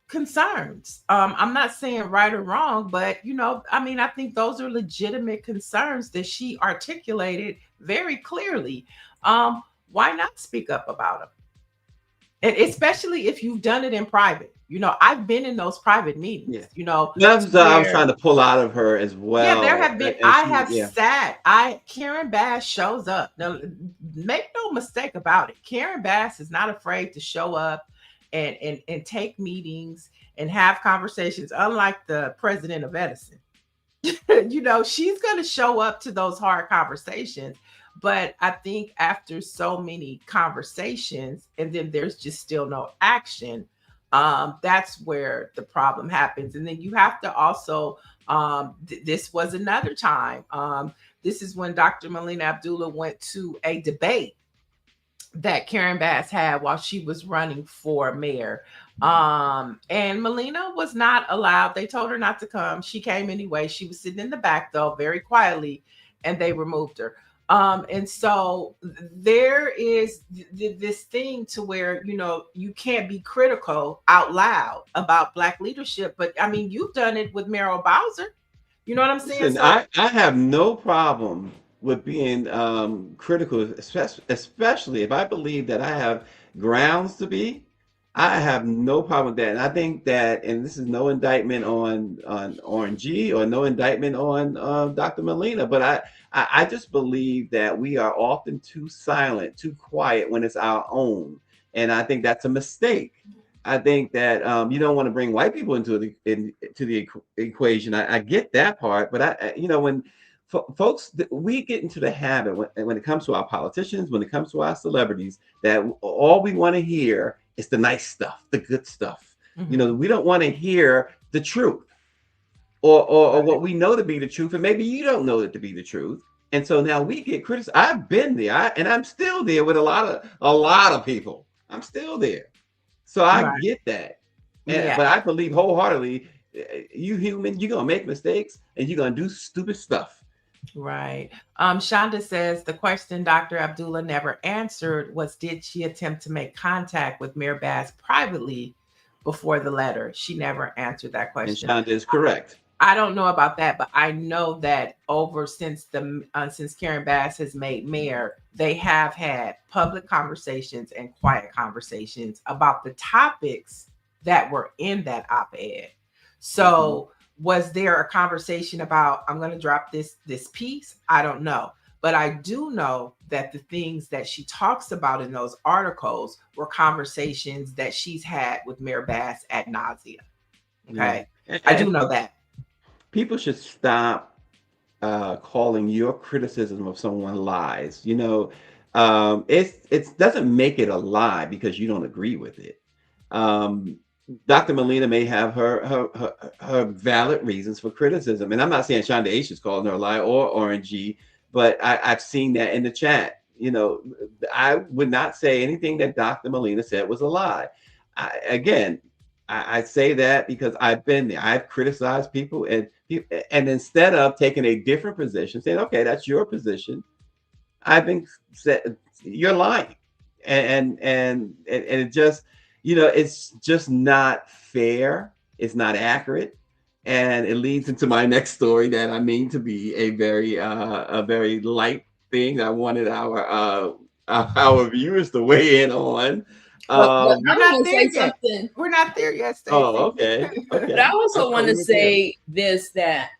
concerns, I'm not saying right or wrong, but, I think those are legitimate concerns that she articulated very clearly. Why not speak up about them? And especially if you've done it in private. I've been in those private meetings, That's what I'm trying to pull out of her as well. Yeah, there have been, Karen Bass shows up. Now, make no mistake about it. Karen Bass is not afraid to show up and take meetings and have conversations, unlike the president of Edison. She's going to show up to those hard conversations. But I think after so many conversations and then there's just still no action, that's where the problem happens. And then you have to also, this was another time. This is when Dr. Melina Abdullah went to a debate that Karen Bass had while she was running for mayor. And Melina was not allowed. They told her not to come. She came anyway. She was sitting in the back, though, very quietly, and they removed her. And so there is this thing to where, you know, you can't be critical out loud about Black leadership. But I mean, you've done it with Merrill Bowser. You know what I'm saying? Listen, So, I have no problem with being critical, especially if I believe that I have grounds to be. I have no problem with that. And I think that, and this is no indictment on Orange G or no indictment on Dr. Melina, but I just believe that we are often too silent, too quiet when it's our own. And I think that's a mistake. I think that you don't want to bring white people into the equation. I get that part, but you know, when folks, we get into the habit when it comes to our politicians, when it comes to our celebrities, that all we want to hear is the nice stuff, the good stuff. You know, we don't want to hear the truth or what we know to be the truth, and maybe you don't know it to be the truth. And so now we get criticized. I've been there, and I'm still there with a lot of people. I'm still there. So I get that. Yeah. But I believe wholeheartedly, you human, you're gonna make mistakes and you're gonna do stupid stuff. Right. Shonda says the question Dr. Abdullah never answered was, did she attempt to make contact with Mayor Bass privately before the letter? She never answered that And question. Shonda is correct. I don't know about that, but I know that since Karen Bass has made mayor, they have had public conversations and quiet conversations about the topics that were in that op-ed. So was there a conversation about, I'm going to drop this piece? I don't know. But I do know that the things that she talks about in those articles were conversations that she's had with Mayor Bass ad nauseum. Okay. Yeah. I do know that. People should stop calling your criticism of someone lies. You know, it doesn't make it a lie because you don't agree with it. Dr. Melina may have her valid reasons for criticism, and I'm not saying Shonda H is calling her a lie or Orange G, but I've seen that in the chat. You know, I would not say anything that Dr. Melina said was a lie. I say that because I've been there. I've criticized people, and instead of taking a different position, saying, "Okay, that's your position," I've been said, "You're lying," and it just, you know, it's just not fair. It's not accurate, and it leads into my next story that I mean to be a very light thing. I wanted our viewers to weigh in on. But We're I not want to there say yet. something. We're not there yet, Stacy. Oh, okay. But I also want to Okay. say this, that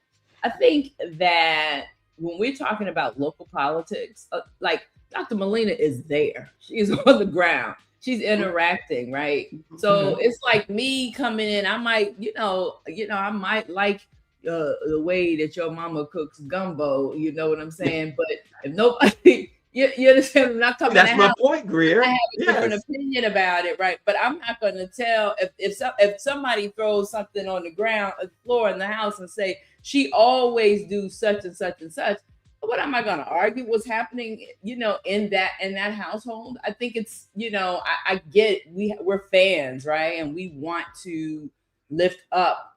I think that when we're talking about local politics, like Dr. Melina is there. She's on the ground. She's interacting, right? So it's like me coming in. I might, I might like the way that your mama cooks gumbo. You know what I'm saying? But if nobody, you understand? I'm not coming. That's my point, Greer. I have a different opinion about it, right? But I'm not going to tell if somebody throws something on the ground, the floor in the house, and say she always do such and such and such. What am I going to argue? What's happening, in that household? I think it's, I get we're fans, right? And we want to lift up,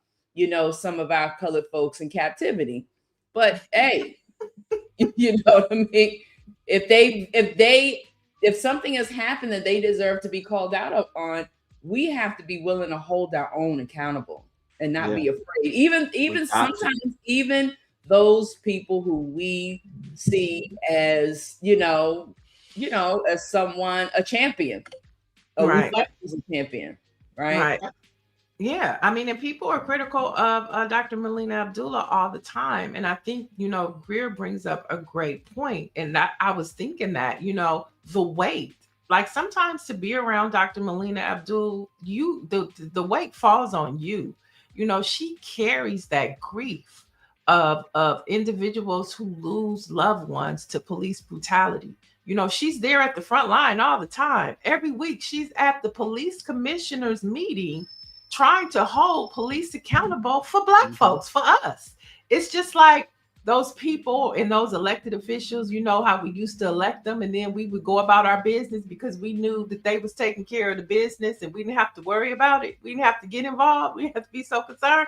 some of our colored folks in captivity. But hey, you know what I mean? If something has happened that they deserve to be called out on, we have to be willing to hold our own accountable and not be afraid. Even sometimes, even those people who we see as, as someone, a champion, Right. as a champion, right? Yeah, I mean, and people are critical of Dr. Melina Abdullah all the time. And I think, Greer brings up a great point. And that I was thinking that, the weight, like sometimes to be around Dr. Melina Abdullah, the weight falls on you. She carries that grief of individuals who lose loved ones to police brutality. You know, she's there at the front line all the time. Every week, she's at the police commissioners meeting trying to hold police accountable for Black folks, for us. It's just like those people and those elected officials, you know how we used to elect them and then we would go about our business because we knew that they was taking care of the business and we didn't have to worry about it. We didn't have to get involved. We didn't have to be so concerned.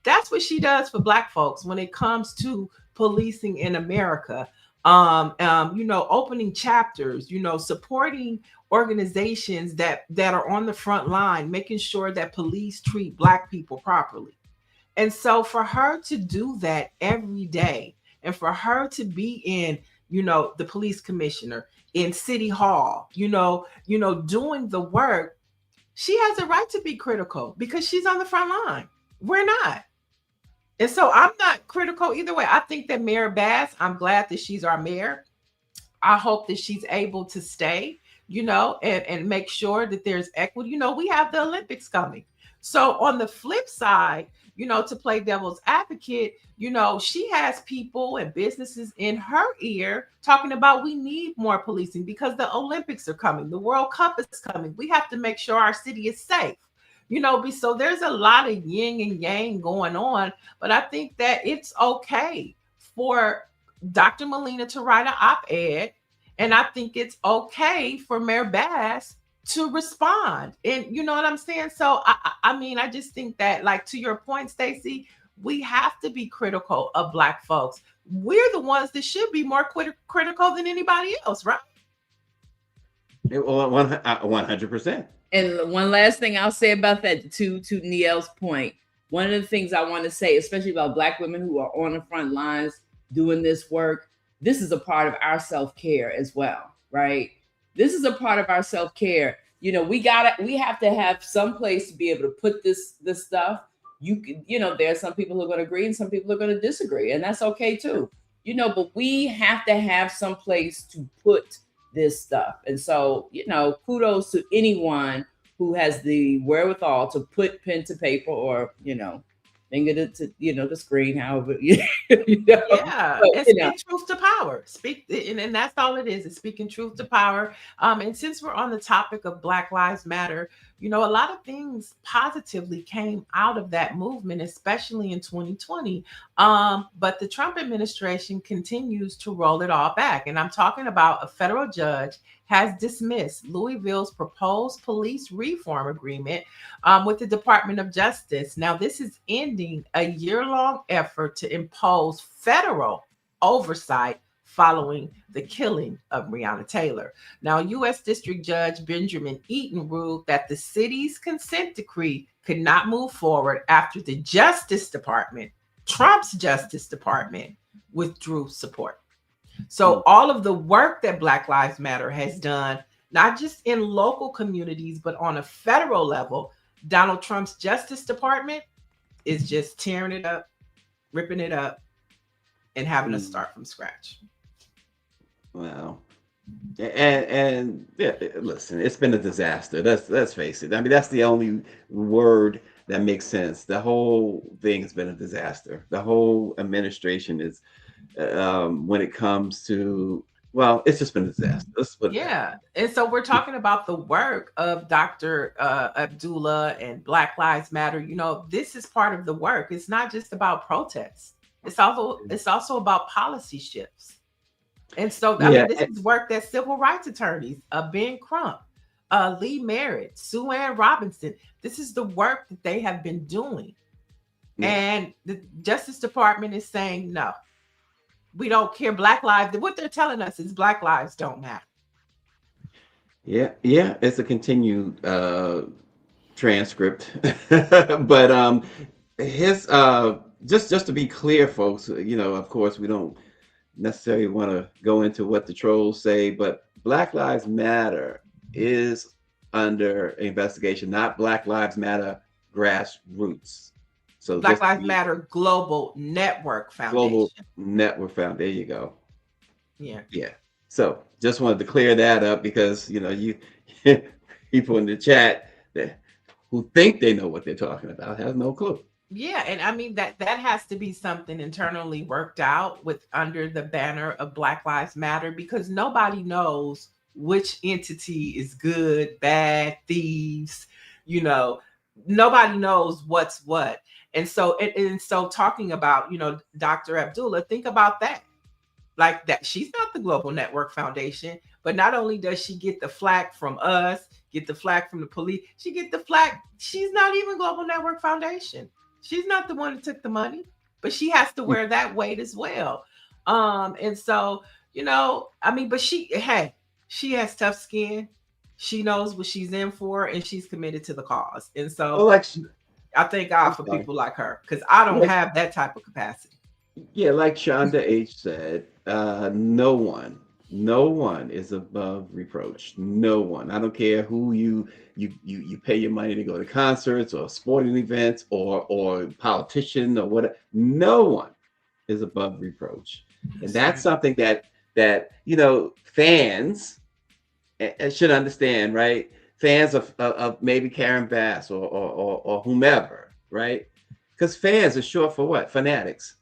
That's what she does for Black folks when it comes to policing in America. You know, opening chapters, you know, supporting organizations that are on the front line, making sure that police treat Black people properly. And so for her to do that every day, and for her to be in, you know, the police commissioner, in City Hall, you know, doing the work, she has a right to be critical because she's on the front line. We're not. And so I'm not critical either way. I think that Mayor Bass, I'm glad that she's our mayor. I hope that she's able to stay, you know, and make sure that there's equity. You know, we have the Olympics coming. So on the flip side, you know, to play devil's advocate, you know, she has people and businesses in her ear talking about we need more policing because the Olympics are coming. The World Cup is coming. We have to make sure our city is safe. You know, so there's a lot of yin and yang going on, but I think that it's okay for Dr. Molina to write an op-ed, and I think it's okay for Mayor Bass to respond. And you know what I'm saying? So I mean, I just think that, like, to your point, Stacy, we have to be critical of Black folks. We're the ones that should be more critical than anybody else, right? 100%. And one last thing I'll say about that, to Niele's point, one of the things I want to say, especially about Black women who are on the front lines doing this work, this is a part of our self-care as well, right? This is a part of our self-care. You know, we have to have some place to be able to put this stuff. You know, there are some people who are going to agree and some people are going to disagree, and that's okay too. You know, but we have to have some place to put this stuff. And so, you know, kudos to anyone who has the wherewithal to put pen to paper or, you know, finger to you know, the screen, however, you know. Yeah, But, and you speak know, truth to power. And that's all it is speaking truth to power. And since we're on the topic of Black Lives Matter, you know, a lot of things positively came out of that movement, especially in 2020. But the Trump administration continues to roll it all back. And I'm talking about a federal judge has dismissed Louisville's proposed police reform agreement with the Department of Justice. Now, this is ending a year-long effort to impose federal oversight following the killing of Breonna Taylor. Now, U.S. District Judge Benjamin Eaton ruled that the city's consent decree could not move forward after the Justice Department, Trump's Justice Department, withdrew support. So all of the work that Black Lives Matter has done, not just in local communities, but on a federal level, Donald Trump's Justice Department is just tearing it up, ripping it up, and having to start from scratch. Wow. And yeah, listen, it's been a disaster. Let's face it. I mean, that's the only word that makes sense. The whole thing has been a disaster. The whole administration is, when it comes to, well, it's just been a disaster. Yeah. And so we're talking about the work of Dr. Abdullah and Black Lives Matter. You know, this is part of the work. It's not just about protests. It's also about policy shifts. And so I mean, this is work that civil rights attorneys, Ben Crump, Lee Merritt, Sue Ann Robinson, this is the work that they have been doing. Yeah. And the Justice Department is saying, no, we don't care. Black lives, what they're telling us is Black lives don't matter. Yeah, it's a continued transcript. But his just to be clear, folks, you know, of course, we don't necessarily want to go into what the trolls say, but Black Lives Matter is under investigation, not Black Lives Matter grassroots. So Black Lives Matter Global Network Foundation. Global Network Foundation. There you go. Yeah. So just wanted to clear that up because, you know, you people in the chat that who think they know what they're talking about have no clue. Yeah, and I mean that has to be something internally worked out with under the banner of Black Lives Matter, because nobody knows which entity is good, bad, thieves, you know, nobody knows what's what. And so talking about, Dr. Abdullah, think about that. Like that, she's not the Global Network Foundation, but not only does she get the flack from us, get the flack from the police, she get the flack. She's not even Global Network Foundation. She's not the one that took the money, but she has to wear that weight as well. And so, I mean, but she has tough skin. She knows what she's in for, and she's committed to the cause. And Well, so like, I thank God I'm for sorry. people like her, because I don't Like, have that type of capacity. yeah, like Shonda H said, no one is above reproach. No one. I don't care who you pay your money to go to concerts or sporting events or politician or whatever. No one is above reproach, and that's something that fans should understand, right? Fans of maybe Karen Bass or whomever, right? Because fans are short for what? Fanatics.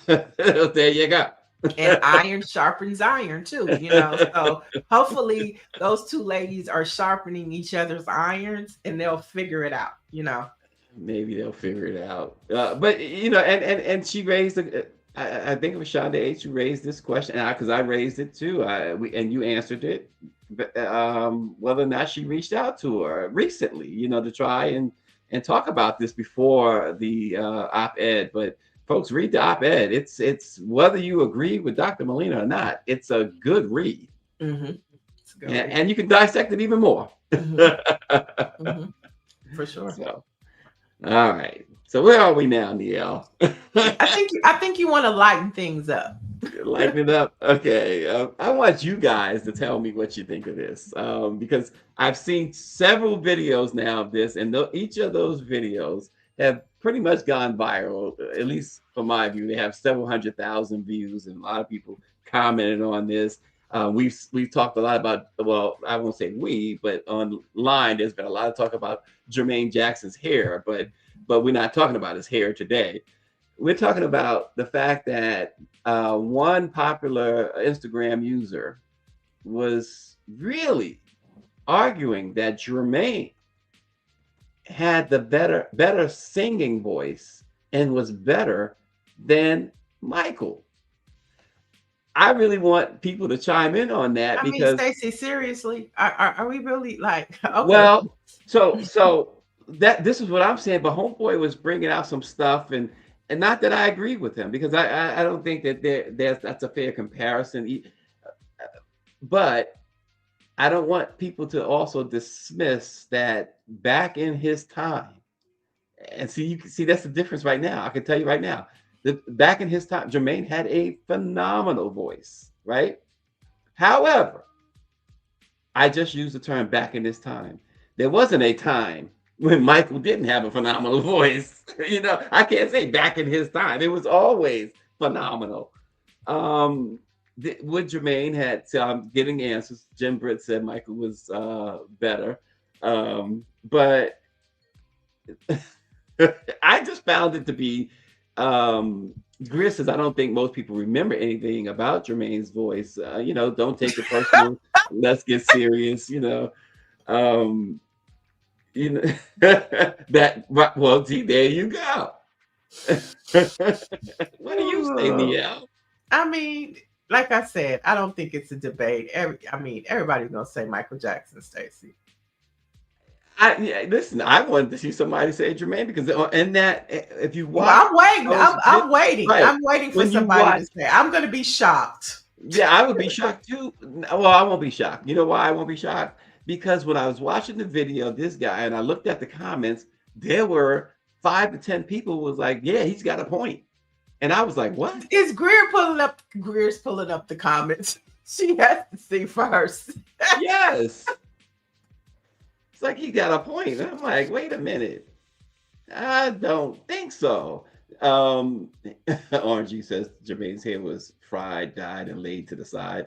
There you go. And iron sharpens iron too, so hopefully those two ladies are sharpening each other's irons, and they'll figure it out. Maybe they'll figure it out. But and she raised I think it was Shonda H who raised this question, because I raised it too. And you answered it. Whether or not she reached out to her recently, to try and talk about this before the op-ed. But folks, read the op-ed. It's whether you agree with Dr. Molina or not, it's a good read. Mm-hmm. It's a good And you can dissect it even more. Mm-hmm. Mm-hmm. For sure. So, all right. So where are we now, Niele? I think you want to lighten things up. Lighten it up. Okay. I want you guys to tell me what you think of this, because I've seen several videos now of this, and each of those videos have pretty much gone viral. At least from my view, they have several 100,000 views, and a lot of people commented on this. We've talked a lot about, well, I won't say we, but online there's been a lot of talk about Jermaine Jackson's hair, but we're not talking about his hair today. We're talking about the fact that one popular Instagram user was really arguing that Jermaine had the better singing voice and was better than Michael. I really want people to chime in on that, because Stacy, seriously, are we really like? Okay. Well, so that this is what I'm saying. But Homeboy was bringing out some stuff, and not that I agree with him, because I don't think that that's a fair comparison. But I don't want people to also dismiss that back in his time, and you can see that's the difference right now. I can tell you right now, back in his time, Jermaine had a phenomenal voice, right? However, I just used the term back in his time. There wasn't a time when Michael didn't have a phenomenal voice. I can't say back in his time. It was always phenomenal. Would Jermaine had, so I'm getting answers. Jim Britt said Michael was better. But I just found it to be, Greer says, I don't think most people remember anything about Jermaine's voice. Don't take it personal. Let's get serious. That, well, see, there you go. What do you say, Niele? I mean, like I said, I don't think it's a debate. Everybody's gonna say Michael Jackson, Stacy. Listen, I wanted to see somebody say Jermaine, because in that, if you watch, I'm waiting. I'm waiting. Right. I'm waiting for somebody to say. I'm gonna be shocked. Yeah, I would be shocked too. Well, I won't be shocked. You know why I won't be shocked? Because when I was watching the video of this guy and I looked at the comments, there were 5 to 10 people was like, yeah, he's got a point. And I was like, what? Is Greer pulling up? Greer's pulling up the comments. She has to see first. Yes. It's like he got a point. I'm like, wait a minute. I don't think so. RG says Jermaine's hair was fried, dyed, and laid to the side.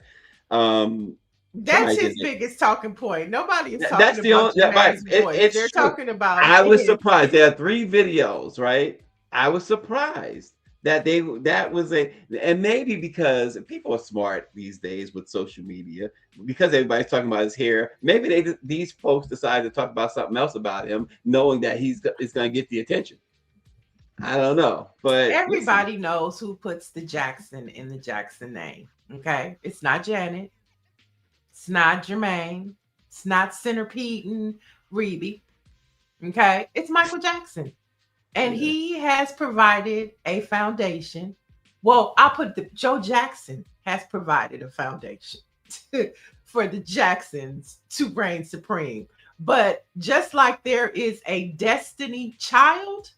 That's Somebody his did that. biggest talking point. Nobody is talking That's the about only, right. Jermaine's voice. It's They're true. talking about I was his. surprised. There are 3 videos, right? I was surprised that that was and maybe because people are smart these days with social media, because everybody's talking about his hair. Maybe these folks decided to talk about something else about him, knowing that it's going to get the attention. I don't know, but Everybody knows who puts the Jackson in the Jackson name. Okay, it's not Janet. It's not Jermaine. It's not Centipede and Reby. Okay, it's Michael Jackson. And he has provided a foundation. Well, I'll put Joe Jackson has provided a foundation for the Jacksons to reign supreme. But just like there is a Destiny Child,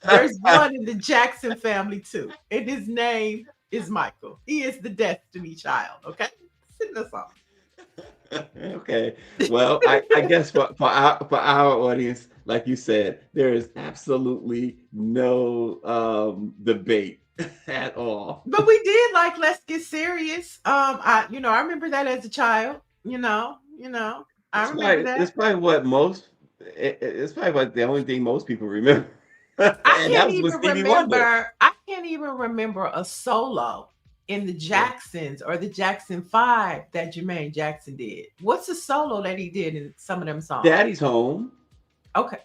there's one in the Jackson family too. And his name is Michael. He is the Destiny Child. Okay, sing the song. Okay. Well, I guess for our audience, like you said, there is absolutely no debate at all. But we did like Let's Get Serious. I remember that as a child. I remember that. It's probably what most. It's probably what the only thing most people remember. I And that can't was with even Stevie Wonder. remember. I can't even remember a solo in the Jacksons or the Jackson 5 that Jermaine Jackson did. What's the solo that he did in some of them songs? Daddy's Home. Okay.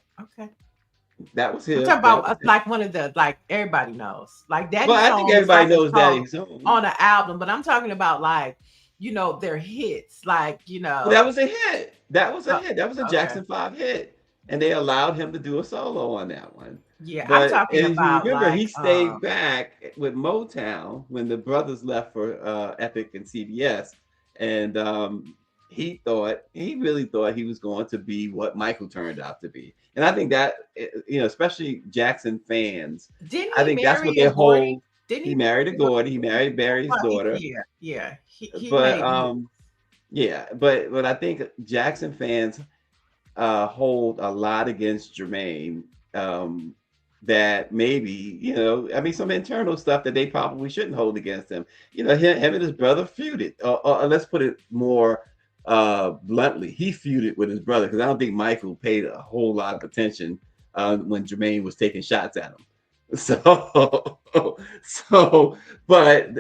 That was him. I'm talking about like one of the, like, everybody knows. Like Daddy's Well, I Home think is everybody like a knows song Daddy's Home. on an album, but I'm talking about like, their hits. Like, Well, that was a hit. That was a hit. That was a okay. Jackson 5 hit. And they allowed him to do a solo on that one. Yeah, But I'm talking as about, you remember, like, he stayed back with Motown when the brothers left for Epic and CBS, and he really thought he was going to be what Michael turned out to be. And I think that, especially Jackson fans, I think that's what their whole. He married a Gordy. He married Barry's daughter. Yeah. But I think Jackson fans hold a lot against Jermaine. That maybe, some internal stuff that they probably shouldn't hold against him. Him and his brother feuded, or let's put it more bluntly, he feuded with his brother, because I don't think Michael paid a whole lot of attention when Jermaine was taking shots at him.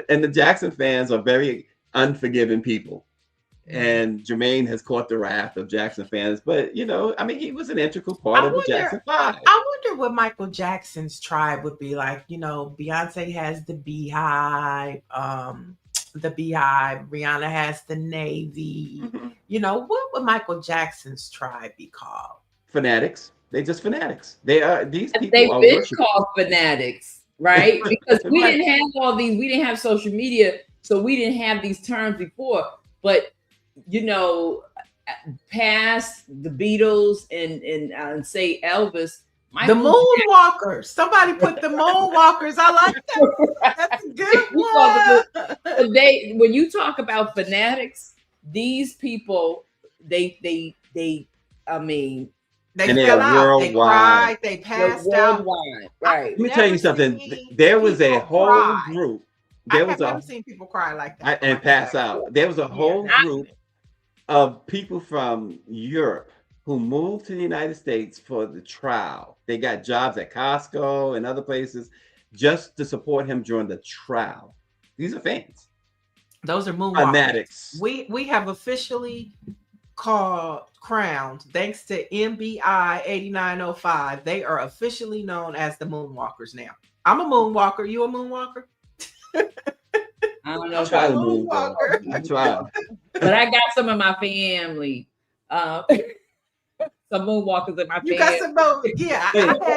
And the Jackson fans are very unforgiving people. And Jermaine has caught the wrath of Jackson fans, but he was an integral part of the Jackson 5. I wonder what Michael Jackson's tribe would be like. Beyonce has the Beehive, Rihanna has the Navy. What would Michael Jackson's tribe be called? Fanatics. They just fanatics. They are these people. They've are been called fanatics, right? Because we Right. didn't have all these. We didn't have social media, so we didn't have these terms before. But past the Beatles and say Elvis, The Moonwalkers. Somebody put the Moonwalkers. I like that. That's a good one. When you talk about fanatics, these people, they fell out. They cried. They passed out. Right. Let me tell you something. There was a whole group. I've never seen people cry like that. And pass out. There was a whole group of people from Europe who moved to the United States for the trial. They got jobs at Costco and other places just to support him during the trial. These are fans. Those are Moonwalkers. Fanatics. We have officially crowned, thanks to MBI 8905. They are officially known as the Moonwalkers now. I'm a Moonwalker. You a Moonwalker? I don't know if Try I to Moonwalker. I try. but I got some of my family. Some Moonwalkers in my family. You got some moon. Yeah.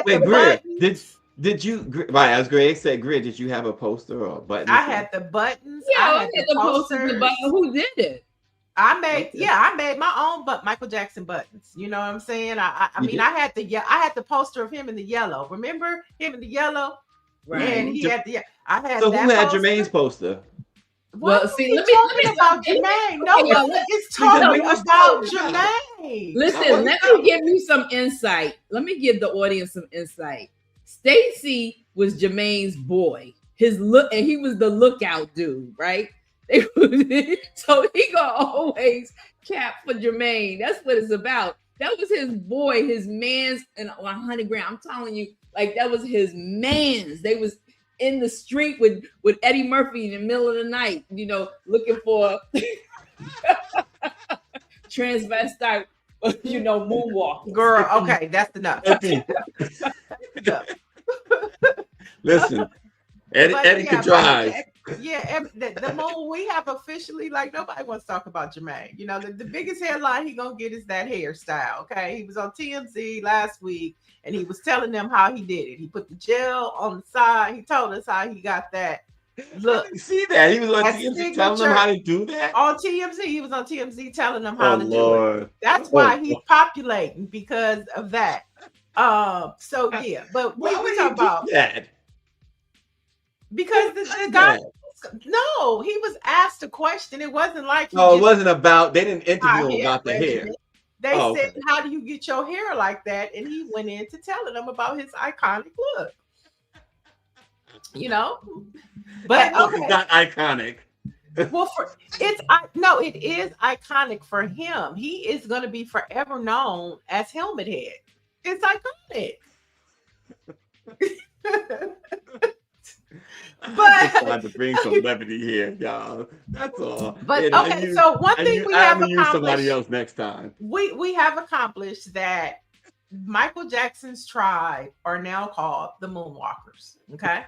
Wait, Greer, did you? Right, as Greg said, Greer, did you have a poster or a button? I had the buttons. Yeah, I had the posters. But who did it? I made my own Michael Jackson buttons. You know what I'm saying? I had the poster of him in the yellow. Remember him in the yellow? Right. And he had the So who had Jermaine's poster? Well, see, let me about Jermaine. No one is talking about Jermaine. Listen, let me give you some insight. Let me give the audience some insight. Stacy was Jermaine's boy. His look, and he was the lookout dude, right? So he gonna always cap for Jermaine. That's what it's about. That was his boy, his man's, and 100 grand. I'm telling you, like that was his man's. They was in the street with Eddie Murphy in the middle of the night, you know, looking for transvestite, you know, moonwalk. Girl, okay, that's enough. Listen, Eddie can drive. Yeah, the moon, we have officially, like, nobody wants to talk about Jermaine. You know, the biggest headline he gonna get is that hairstyle. Okay, he was on TMZ last week and he was telling them how he did it. He put the gel on the side. He told us how he got that look. You see that he was on TMZ telling them how to do that. On TMZ, he was on TMZ telling them how to Lord. do it. That's why he's populating, because of that. So yeah, but we talk about that. Because the guy, no, he was asked a question. It wasn't like it wasn't about. They didn't interview him about the hair. They said, "How do you get your hair like that?" And he went into telling them about his iconic look. You know, but it's not iconic. Well, it is iconic for him. He is going to be forever known as Helmet Head. It's iconic. But trying to bring some levity here, y'all. That's all. But okay, so one thing we have accomplished. Use somebody else next time. We have accomplished that Michael Jackson's tribe are now called the Moonwalkers. Okay,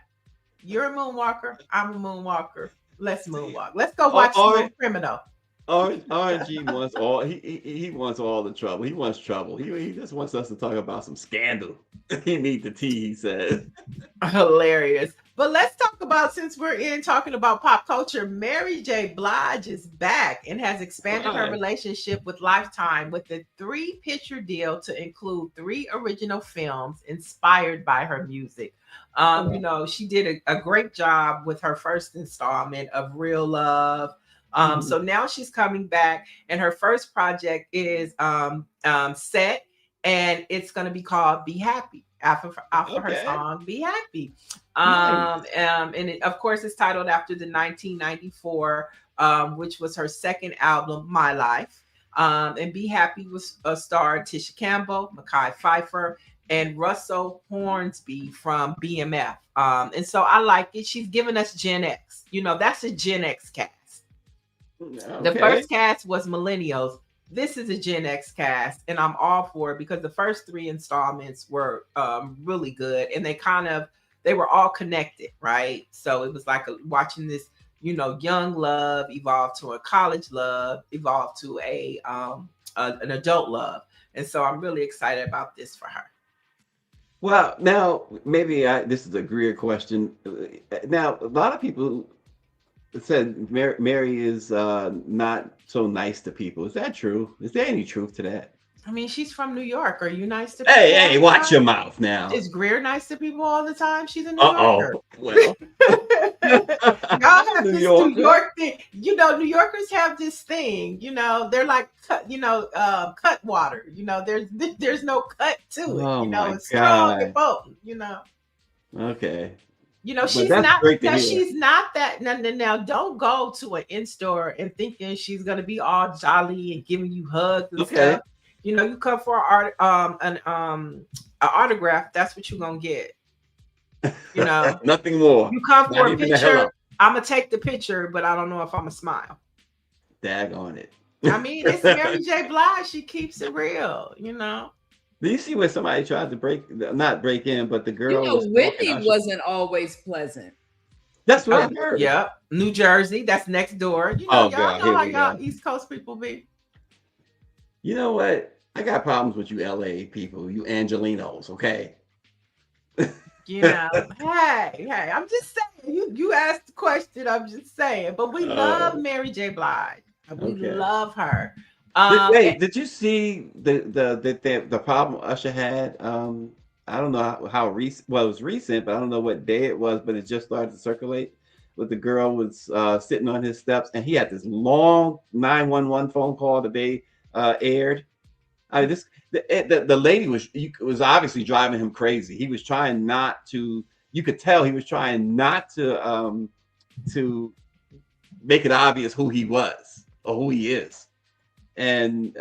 you're a Moonwalker. I'm a Moonwalker. Let's moonwalk. Let's go watch Smooth Criminal. RNG wants all. He wants all the trouble. He wants trouble. He just wants us to talk about some scandal. He needs the tea. He says. Hilarious. But let's talk about, since we're talking about pop culture, Mary J. Blige is back and has expanded her relationship with Lifetime with a 3-picture deal to include 3 original films inspired by her music. You know, she did a great job with her first installment of Real Love. So now she's coming back, and her first project is set, and it's going to be called Be Happy. After her song Be Happy. And it, of course, it's titled after the 1994, which was her second album, My Life. And Be Happy was starred Tisha Campbell, Mekhi Phifer, and Russell Hornsby from BMF. And so I like it. She's giving us Gen X. You know, that's a Gen X cast. The first cast was millennials. This is a Gen X cast, and I'm all for it because the first 3 installments were really good, and they were all connected, right? So it was like watching this, you know, young love evolve to a college love, evolve to an adult love, and so I'm really excited about this for her. Well, now maybe this is a Greer question. Now a lot of people said Mary is not so nice to people. Is that true? Is there any truth to that? I mean, she's from New York. Are you nice to people? Hey, watch your mouth now. Is Greer nice to people all the time? She's a New Yorker. Well, y'all have this New York thing. You know, New Yorkers have this thing. You know, they're like cut water. You know, there's no cut to it. Oh, you know, my it's strong and potent. You know. Okay. You know, she's not. Now, she's not that. Now, don't go to an in-store and thinking she's gonna be all jolly and giving you hugs and stuff. You know, you come for an autograph. That's what you're gonna get. You know, nothing more. You come for a picture. I'm gonna take the picture, but I don't know if I'm gonna smile. Daggone it. I mean, it's Mary J. Blige. She keeps it real. You know. Do you see where somebody tried to not break in, but the girl? You know, Whitney wasn't always pleasant. That's what I heard. Yep, New Jersey. That's next door. You know, y'all know how y'all East Coast people be. You know what? I got problems with you, LA people. You Angelinos, okay? You know, hey, I'm just saying. You asked the question. I'm just saying. But we love Mary J. Blige. We love her. Did you see the problem Usher had? I don't know how recent. Well, it was recent, but I don't know what day it was. But it just started to circulate. But the girl was sitting on his steps, and he had this long 911 phone call that they aired. I mean, the lady was obviously driving him crazy. He was trying not to. You could tell he was trying not to make it obvious who he was or who he is. And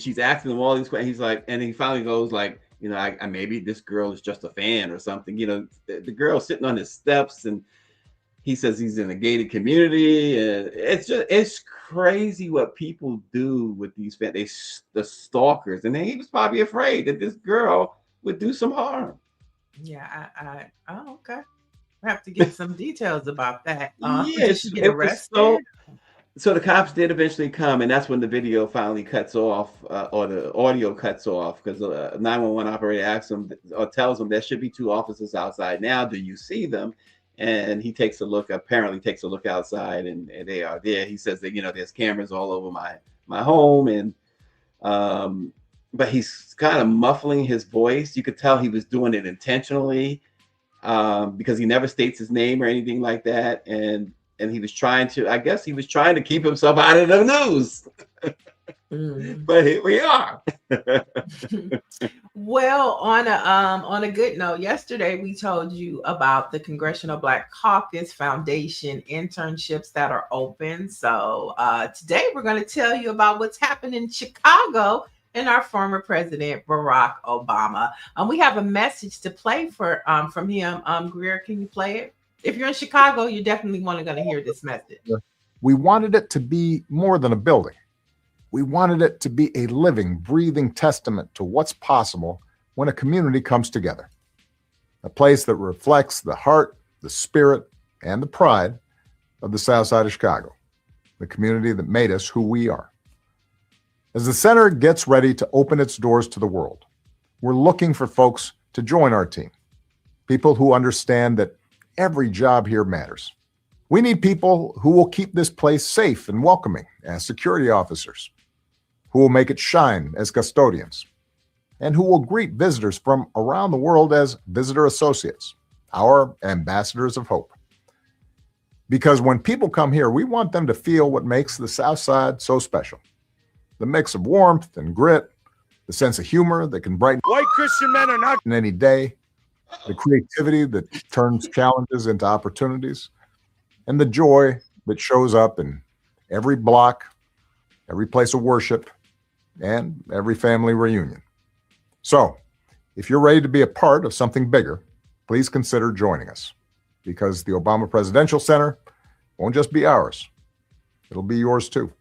she's asking him all these questions. He's like, and he finally goes like, you know, I maybe this girl is just a fan or something. You know, the girl sitting on his steps, and he says he's in a gated community, and it's crazy what people do with these fans. The stalkers, and then he was probably afraid that this girl would do some harm. Yeah, oh, okay. I have to get some details about that. Yeah, Did she get arrested? So the cops did eventually come, and that's when the video finally cuts off, or the audio cuts off, because the 911 operator asks him or tells him there should be 2 officers outside now. Do you see them? And he apparently takes a look outside, and they are there. He says that, you know, there's cameras all over my home, and but he's kind of muffling his voice. You could tell he was doing it intentionally, because he never states his name or anything like that, and he was trying to keep himself out of the news. But here we are. Well, on a good note, yesterday we told you about the Congressional Black Caucus Foundation internships that are open. So today we're going to tell you about what's happened in Chicago and our former president, Barack Obama. We have a message to play from him. Greer, can you play it? If you're in Chicago, you're definitely going to hear this message. We wanted it to be more than a building. We wanted it to be a living, breathing testament to what's possible when a community comes together. A place that reflects the heart, the spirit, and the pride of the South Side of Chicago, the community that made us who we are. As the center gets ready to open its doors to the world, we're looking for folks to join our team. People who understand that every job here matters. We need people who will keep this place safe and welcoming as security officers, who will make it shine as custodians, and who will greet visitors from around the world as visitor associates, our ambassadors of hope. Because when people come here, we want them to feel what makes the South Side so special. The mix of warmth and grit, the sense of humor that can brighten white Christian men are not in any day, the creativity that turns challenges into opportunities, and the joy that shows up in every block, every place of worship, and every family reunion. So, if you're ready to be a part of something bigger, please consider joining us, because the Obama Presidential Center won't just be ours, it'll be yours too.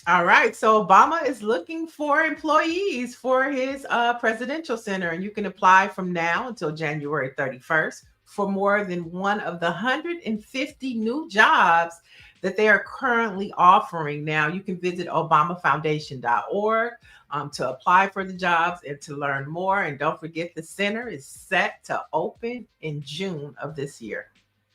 All right, so Obama is looking for employees for his presidential center, and you can apply from now until January 31st for more than one of the 150 new jobs that they are currently offering. Now, you can visit obamafoundation.org to apply for the jobs and to learn more. And don't forget, the center is set to open in June of this year.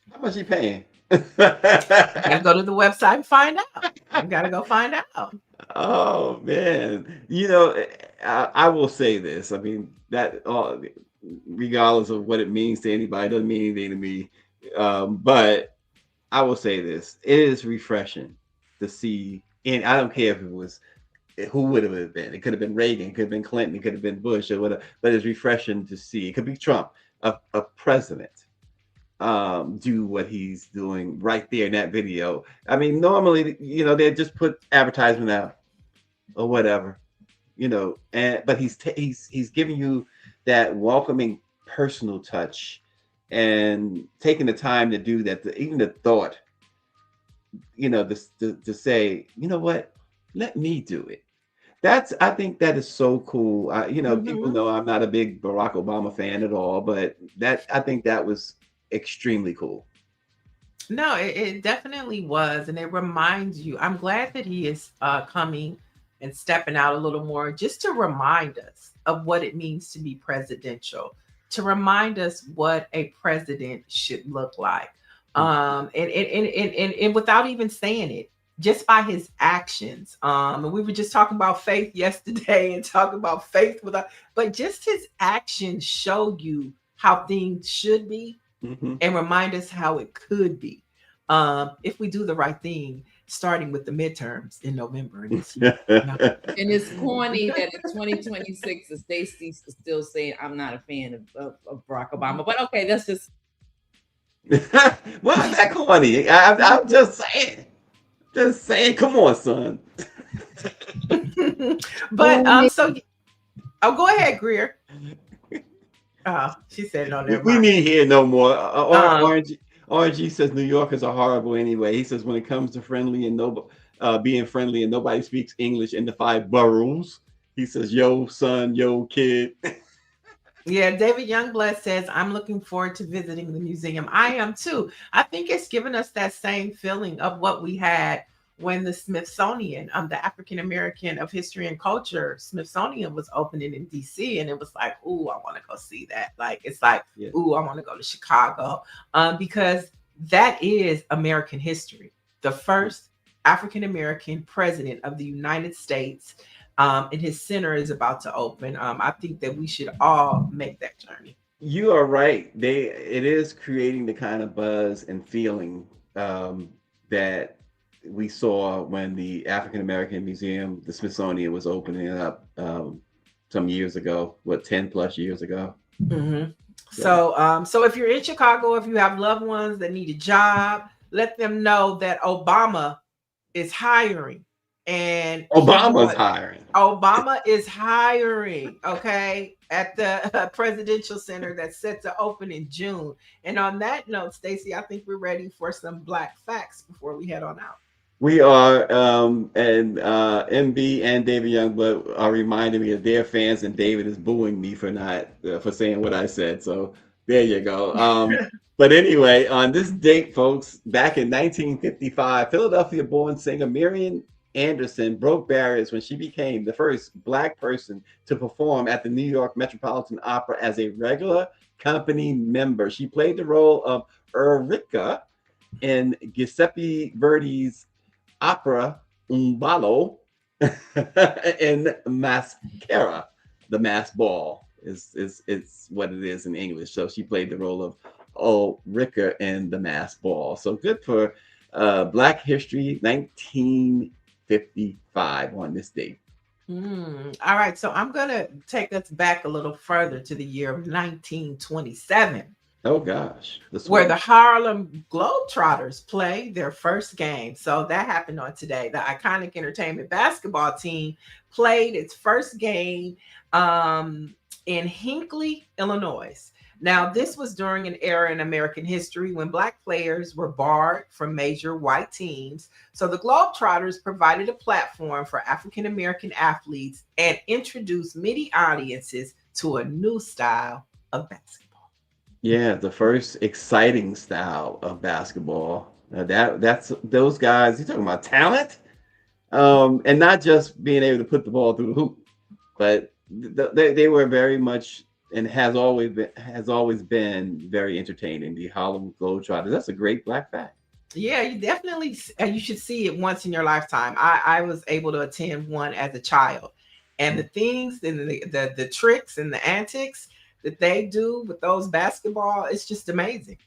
How much are you paying? You gotta go to the website and find out. You gotta go find out. Oh man, you know, I will say this. I mean, that regardless of what it means to anybody, doesn't mean anything to me. But I will say this: it is refreshing to see, and I don't care if it was who would have it been. It could have been Reagan, it could have been Clinton, it could have been Bush, or whatever. But it's refreshing to see. It could be Trump, a president, do what he's doing right there in that video. I mean, normally, you know, they just put advertisement out or whatever, you know, but he's giving you that welcoming personal touch and taking the time to do that, even the thought, you know, to say, you know what, let me do it. I think that is so cool. You know, people know I'm not a big Barack Obama fan at all, but I think that was extremely cool. No, it definitely was. And it reminds you, I'm glad that he is coming and stepping out a little more just to remind us of what it means to be presidential, to remind us what a president should look like. And without even saying it, just by his actions. And we were just talking about faith yesterday and talking about faith but just his actions show you how things should be and remind us how it could be if we do the right thing, starting with the midterms in November of this year. And it's corny that in 2026, Stacy is still saying, I'm not a fan of Barack Obama. But okay, that's just... Why is that corny? I'm just saying. Just saying. Come on, son. But so, oh, go ahead, Greer. Oh, she said no. Never We mind. need hear no more. RNG says New Yorkers are horrible anyway. He says when it comes to being friendly and nobody speaks English in the 5 boroughs, he says, yo, son, yo, kid. Yeah, David Youngblood says, I'm looking forward to visiting the museum. I am too. I think it's given us that same feeling of what we had when the Smithsonian, the African American of History and Culture Smithsonian was opening in DC. And it was like, ooh, I want to go see that. Like, it's like, yeah. Ooh, I want to go to Chicago. Because that is American history. The first African American president of the United States. And his center is about to open. I think that we should all make that journey. You are right. It is creating the kind of buzz and feeling that we saw when the African American Museum, the Smithsonian, was opening up some years ago. 10 plus years ago. Mm-hmm. So if you're in Chicago, if you have loved ones that need a job, let them know that Obama is hiring. And Obama's hiring. Obama is hiring, okay, at the presidential center that's set to open in June. And on that note, Stacy, I think we're ready for some Black facts before we head on out. We are, and MB and David Youngblood are reminding me of their fans, and David is booing me for saying what I said. So there you go. But anyway, on this date, folks, back in 1955, Philadelphia-born singer Marian Anderson broke barriers when she became the first Black person to perform at the New York Metropolitan Opera as a regular company member. She played the role of Ulrica in Giuseppe Verdi's opera Un Ballo in Mascara. The Masked Ball is what it is in English. So she played the role of Ulrica in the Masked Ball. So good for Black History 1955 on this date. All right, so I'm going to take us back a little further to the year of 1927. Oh, gosh. Where the Harlem Globetrotters play their first game. So that happened on today. The iconic entertainment basketball team played its first game in Hinckley, Illinois. Now, this was during an era in American history when Black players were barred from major white teams. So the Globetrotters provided a platform for African American athletes and introduced many audiences to a new style of basketball. Yeah, the first exciting style of basketball. That's those guys. You're talking about talent, and not just being able to put the ball through the hoop, but they were very much and has always been very entertaining. The Harlem Globetrotters. That's a great Black fact. Yeah, you should see it once in your lifetime. I was able to attend one as a child, and the things and the tricks and the antics that they do with those basketball, it's just amazing.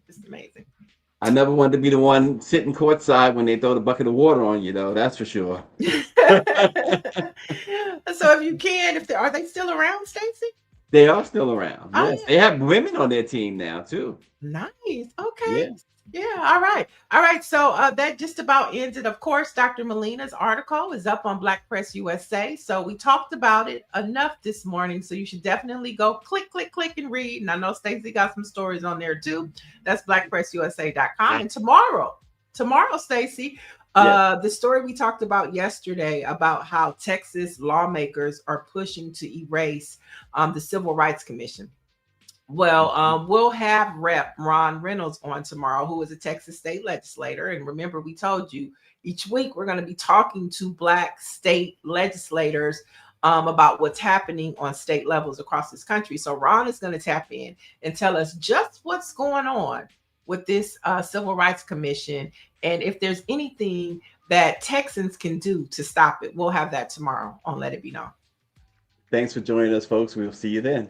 It's amazing. I never wanted to be the one sitting courtside when they throw the bucket of water on you, though. That's for sure. So if you can, are they still around, Stacy? They are still around. Oh, yes. yeah. They have women on their team now, too. Nice. Okay. Yeah. All right. So that just about ends it. Of course, Dr. Molina's article is up on BlackPressUSA. So we talked about it enough this morning. So you should definitely go click, and read. And I know Stacy got some stories on there too. That's BlackPressUSA.com. And tomorrow, Stacy, the story we talked about yesterday about how Texas lawmakers are pushing to erase the Civil Rights Commission. Well, we'll have Rep. Ron Reynolds on tomorrow, who is a Texas state legislator. And remember, we told you each week we're going to be talking to Black state legislators about what's happening on state levels across this country. So Ron is going to tap in and tell us just what's going on with this Civil Rights Commission and if there's anything that Texans can do to stop it. We'll have that tomorrow on Let It Be Known. Thanks for joining us, folks. We'll see you then.